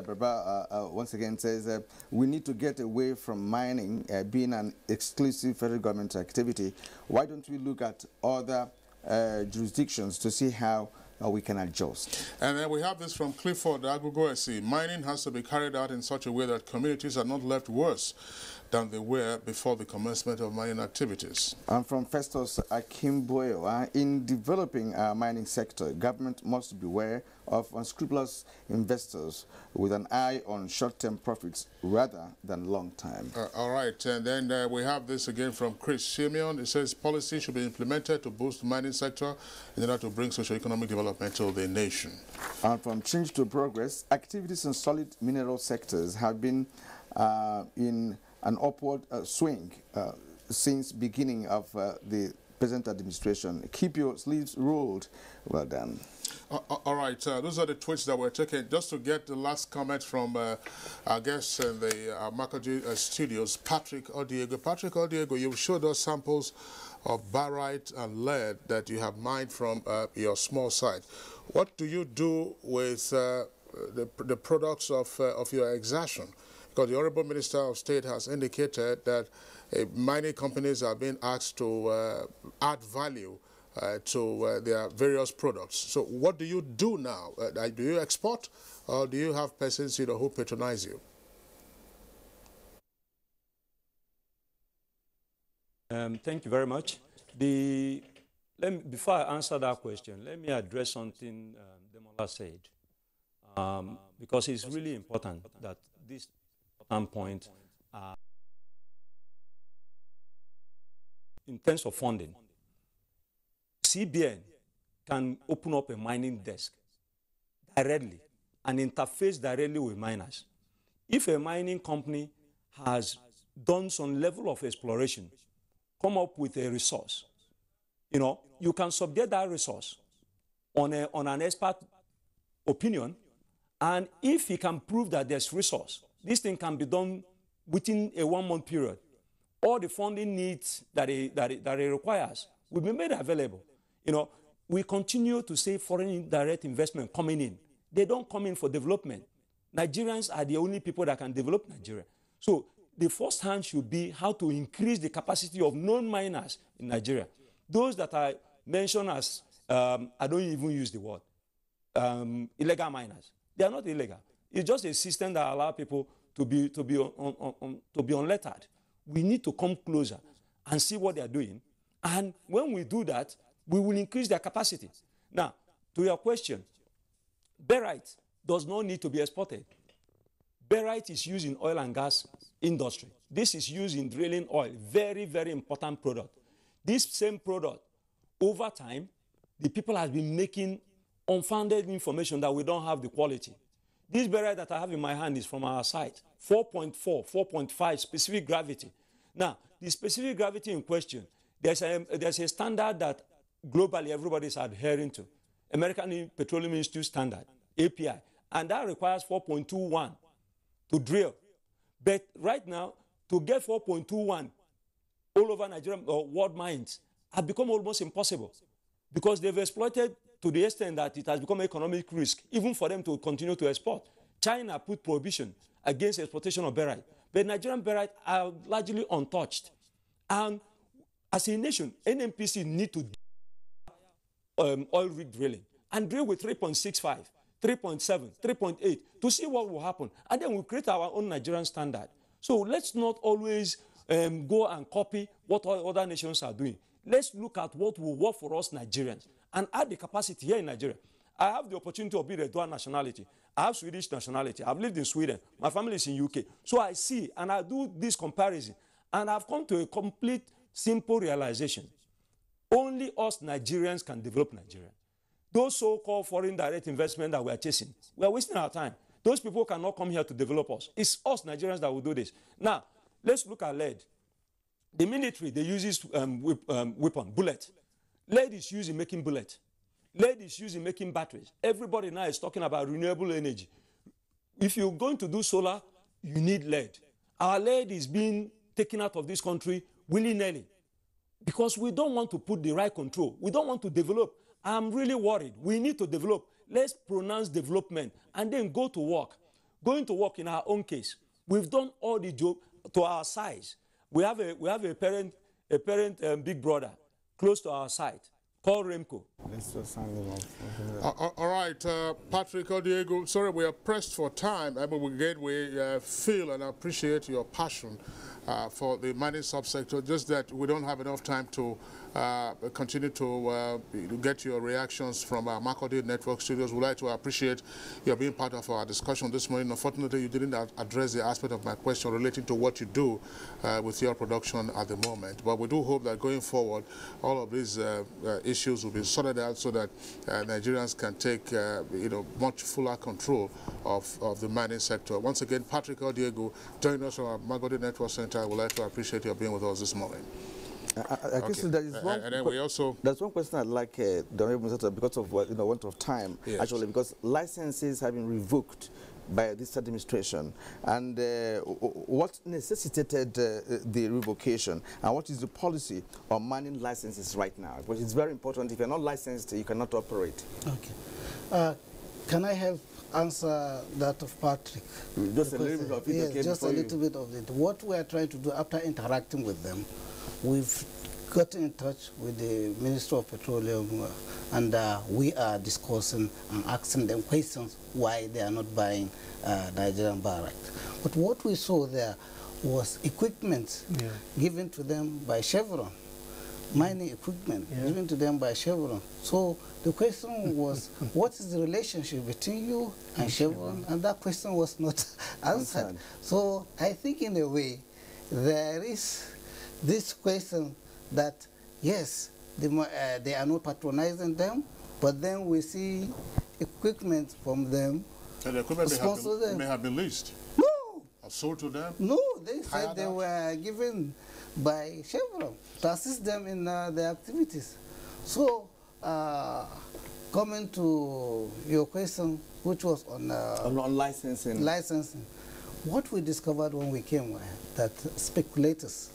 Baba once again says we need to get away from mining being an exclusive federal government activity. Why don't we look at other jurisdictions to see how we can adjust? And then we have this from Clifford Agugoesi. Mining has to be carried out in such a way that communities are not left worse than they were before the commencement of mining activities. And from Festus Akimboyo, in developing our mining sector, government must beware of unscrupulous investors with an eye on short-term profits rather than long-term. All right, and then we have this again from Chris Simeon. It says policy should be implemented to boost the mining sector in order to bring socio-economic development to the nation. And from Change to Progress, activities in solid mineral sectors have been in an upward swing since beginning of the present administration. Keep your sleeves rolled. Well done. All right, those are the tweets that we're taking. Just to get the last comment from our guest in the Makaji studios, Patrick Odiego. Patrick Odiego, you've showed us samples of barite and lead that you have mined from your small site. What do you do with the products of your exertion? Because the Honorable Minister of State has indicated that mining companies are being asked to add value to their various products. So what do you do now? Do you export, or do you have persons who patronize you? Thank you very much. Before I answer that question, let me address something Demola said, because it's really important that this point, in terms of funding, CBN can open up a mining desk directly and interface directly with miners. If a mining company has done some level of exploration, come up with a resource, you can subject that resource on an expert opinion, and if he can prove that there's resource, this thing can be done within a 1-month period. All the funding needs that it requires will be made available. We continue to see foreign direct investment coming in. They don't come in for development. Nigerians are the only people that can develop Nigeria. So the first hand should be how to increase the capacity of non-miners in Nigeria. Those that I mentioned as, I don't even use the word, illegal miners. They are not illegal. It's just a system that allows people to be unlettered. We need to come closer and see what they are doing. And when we do that, we will increase their capacity. Now, to your question, barite does not need to be exported. Barite is used in oil and gas industry. This is used in drilling oil. Very, very important product. This same product, over time, the people have been making unfounded information that we don't have the quality. This barite that I have in my hand is from our site, 4.4, 4.5 specific gravity. Now, the specific gravity in question, there's a standard that globally everybody is adhering to, American Petroleum Institute standard, API, and that requires 4.21 to drill. But right now, to get 4.21 all over Nigerian or world mines have become almost impossible because they've exploited to the extent that it has become an economic risk, even for them to continue to export. China put prohibition against exploitation of barite, but Nigerian barite are largely untouched. And as a nation, NNPC need to oil rig drilling and drill with 3.65, 3.7, 3.8 to see what will happen. And then we'll create our own Nigerian standard. So let's not always go and copy what other nations are doing. Let's look at what will work for us Nigerians and add the capacity here in Nigeria. I have the opportunity to be a dual nationality. I have Swedish nationality. I've lived in Sweden. My family is in UK. So I see and I do this comparison. And I've come to a complete, simple realization. Only us Nigerians can develop Nigeria. Those so-called foreign direct investment that we are chasing, we are wasting our time. Those people cannot come here to develop us. It's us Nigerians that will do this. Now, let's look at lead. The military, they use this weapon, bullet. Lead is used in making bullets. Lead is used in making batteries. Everybody now is talking about renewable energy. If you're going to do solar, you need lead. Our lead is being taken out of this country willy-nilly because we don't want to put the right control. We don't want to develop. I'm really worried. We need to develop. Let's pronounce development and then go to work. Going to work in our own case. We've done all the job to our size. We have a parent big brother close to our site called Remco. Let's just sign him off. All right, Patrick or Diego, sorry, we are pressed for time. But we feel and appreciate your passion for the mining subsector, just that we don't have enough time to continue to get your reactions from our Makurdi Network studios. We'd like to appreciate your being part of our discussion this morning. Unfortunately, you didn't address the aspect of my question relating to what you do with your production at the moment. But we do hope that going forward, all of these issues will be sorted out so that Nigerians can take much fuller control of the mining sector. Once again, Patrick or Diego, join us from our Makurdi Network Center. I would like to appreciate your being with us this morning. I guess there is one. And then we also. There's one question I'd like the Honourable Minister, because of want of time, yes. Actually, because licenses have been revoked by this administration, and what necessitated the revocation, and what is the policy on mining licenses right now? Because it's very important. If you're not licensed, you cannot operate. Okay. Can I have answer that of Patrick? Just a little bit of it. Yes, okay, just a little bit of it. What we are trying to do after interacting with them, we've gotten in touch with the Minister of Petroleum and we are discussing and asking them questions why they are not buying Nigerian barite. But what we saw there was equipment given to them by Chevron. Mining equipment given to them by Chevron. So the question was, what is the relationship between you and Chevron? And that question was not answered. So I think in a way, there is this question that, yes, they are not patronizing them, but then we see equipment from them. And the equipment may have been leased. No. Or sold to them? No, they said they were given by Chevron to assist them in their activities. So, coming to your question, which was on licensing. Licensing, what we discovered when we came was that speculators,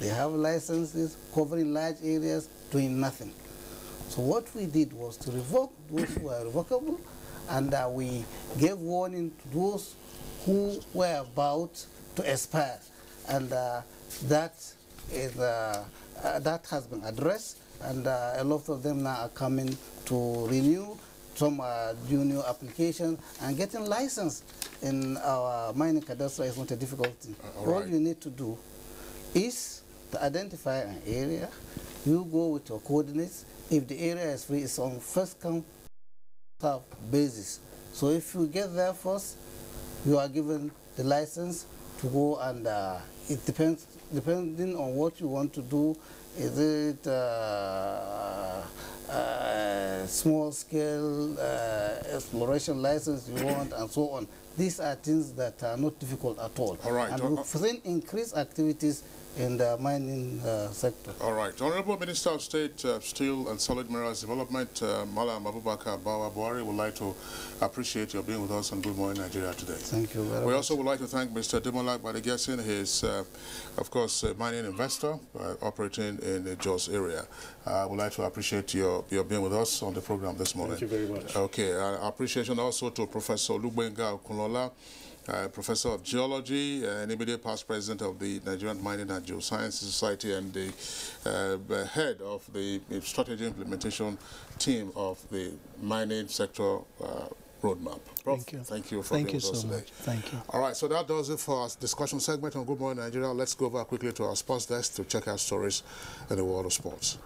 they have licenses covering large areas, doing nothing. So what we did was to revoke those who are revocable and we gave warning to those who were about to expire, and that has been addressed, and a lot of them now are coming to renew. Some are doing new applications, and getting licensed in our mining cadastre is not a difficult thing. All you need to do is to identify an area. You go with your coordinates. If the area is free, it's on first come basis. So if you get there first, you are given the license to go, and it depends, depending on what you want to do. Is it small scale exploration license you want, and so on. These are things that are not difficult at all. All right. And we've seen increased activities in the mining sector. All right. Honorable Minister of State, Steel and Solid Minerals Development, Malam Abubakar Bawa Buhari, would like to appreciate your being with us on Good Morning Nigeria today. Thank you very much. We also would like to thank Mr. Demola Badegesin. He is, of course, a mining investor operating in the Jos area. I would like to appreciate your being with us on the program this morning. Thank you very much. Okay. Appreciation also to Professor Lugbenga Okunola, Professor of Geology and immediate past president of the Nigerian Mining and Geosciences Society, and the head of the strategy implementation team of the mining sector roadmap. Prof, thank you for being with us today. Thank you. All right, so that does it for our discussion segment on Good Morning Nigeria. Let's go over quickly to our sports desk to check out stories in the world of sports.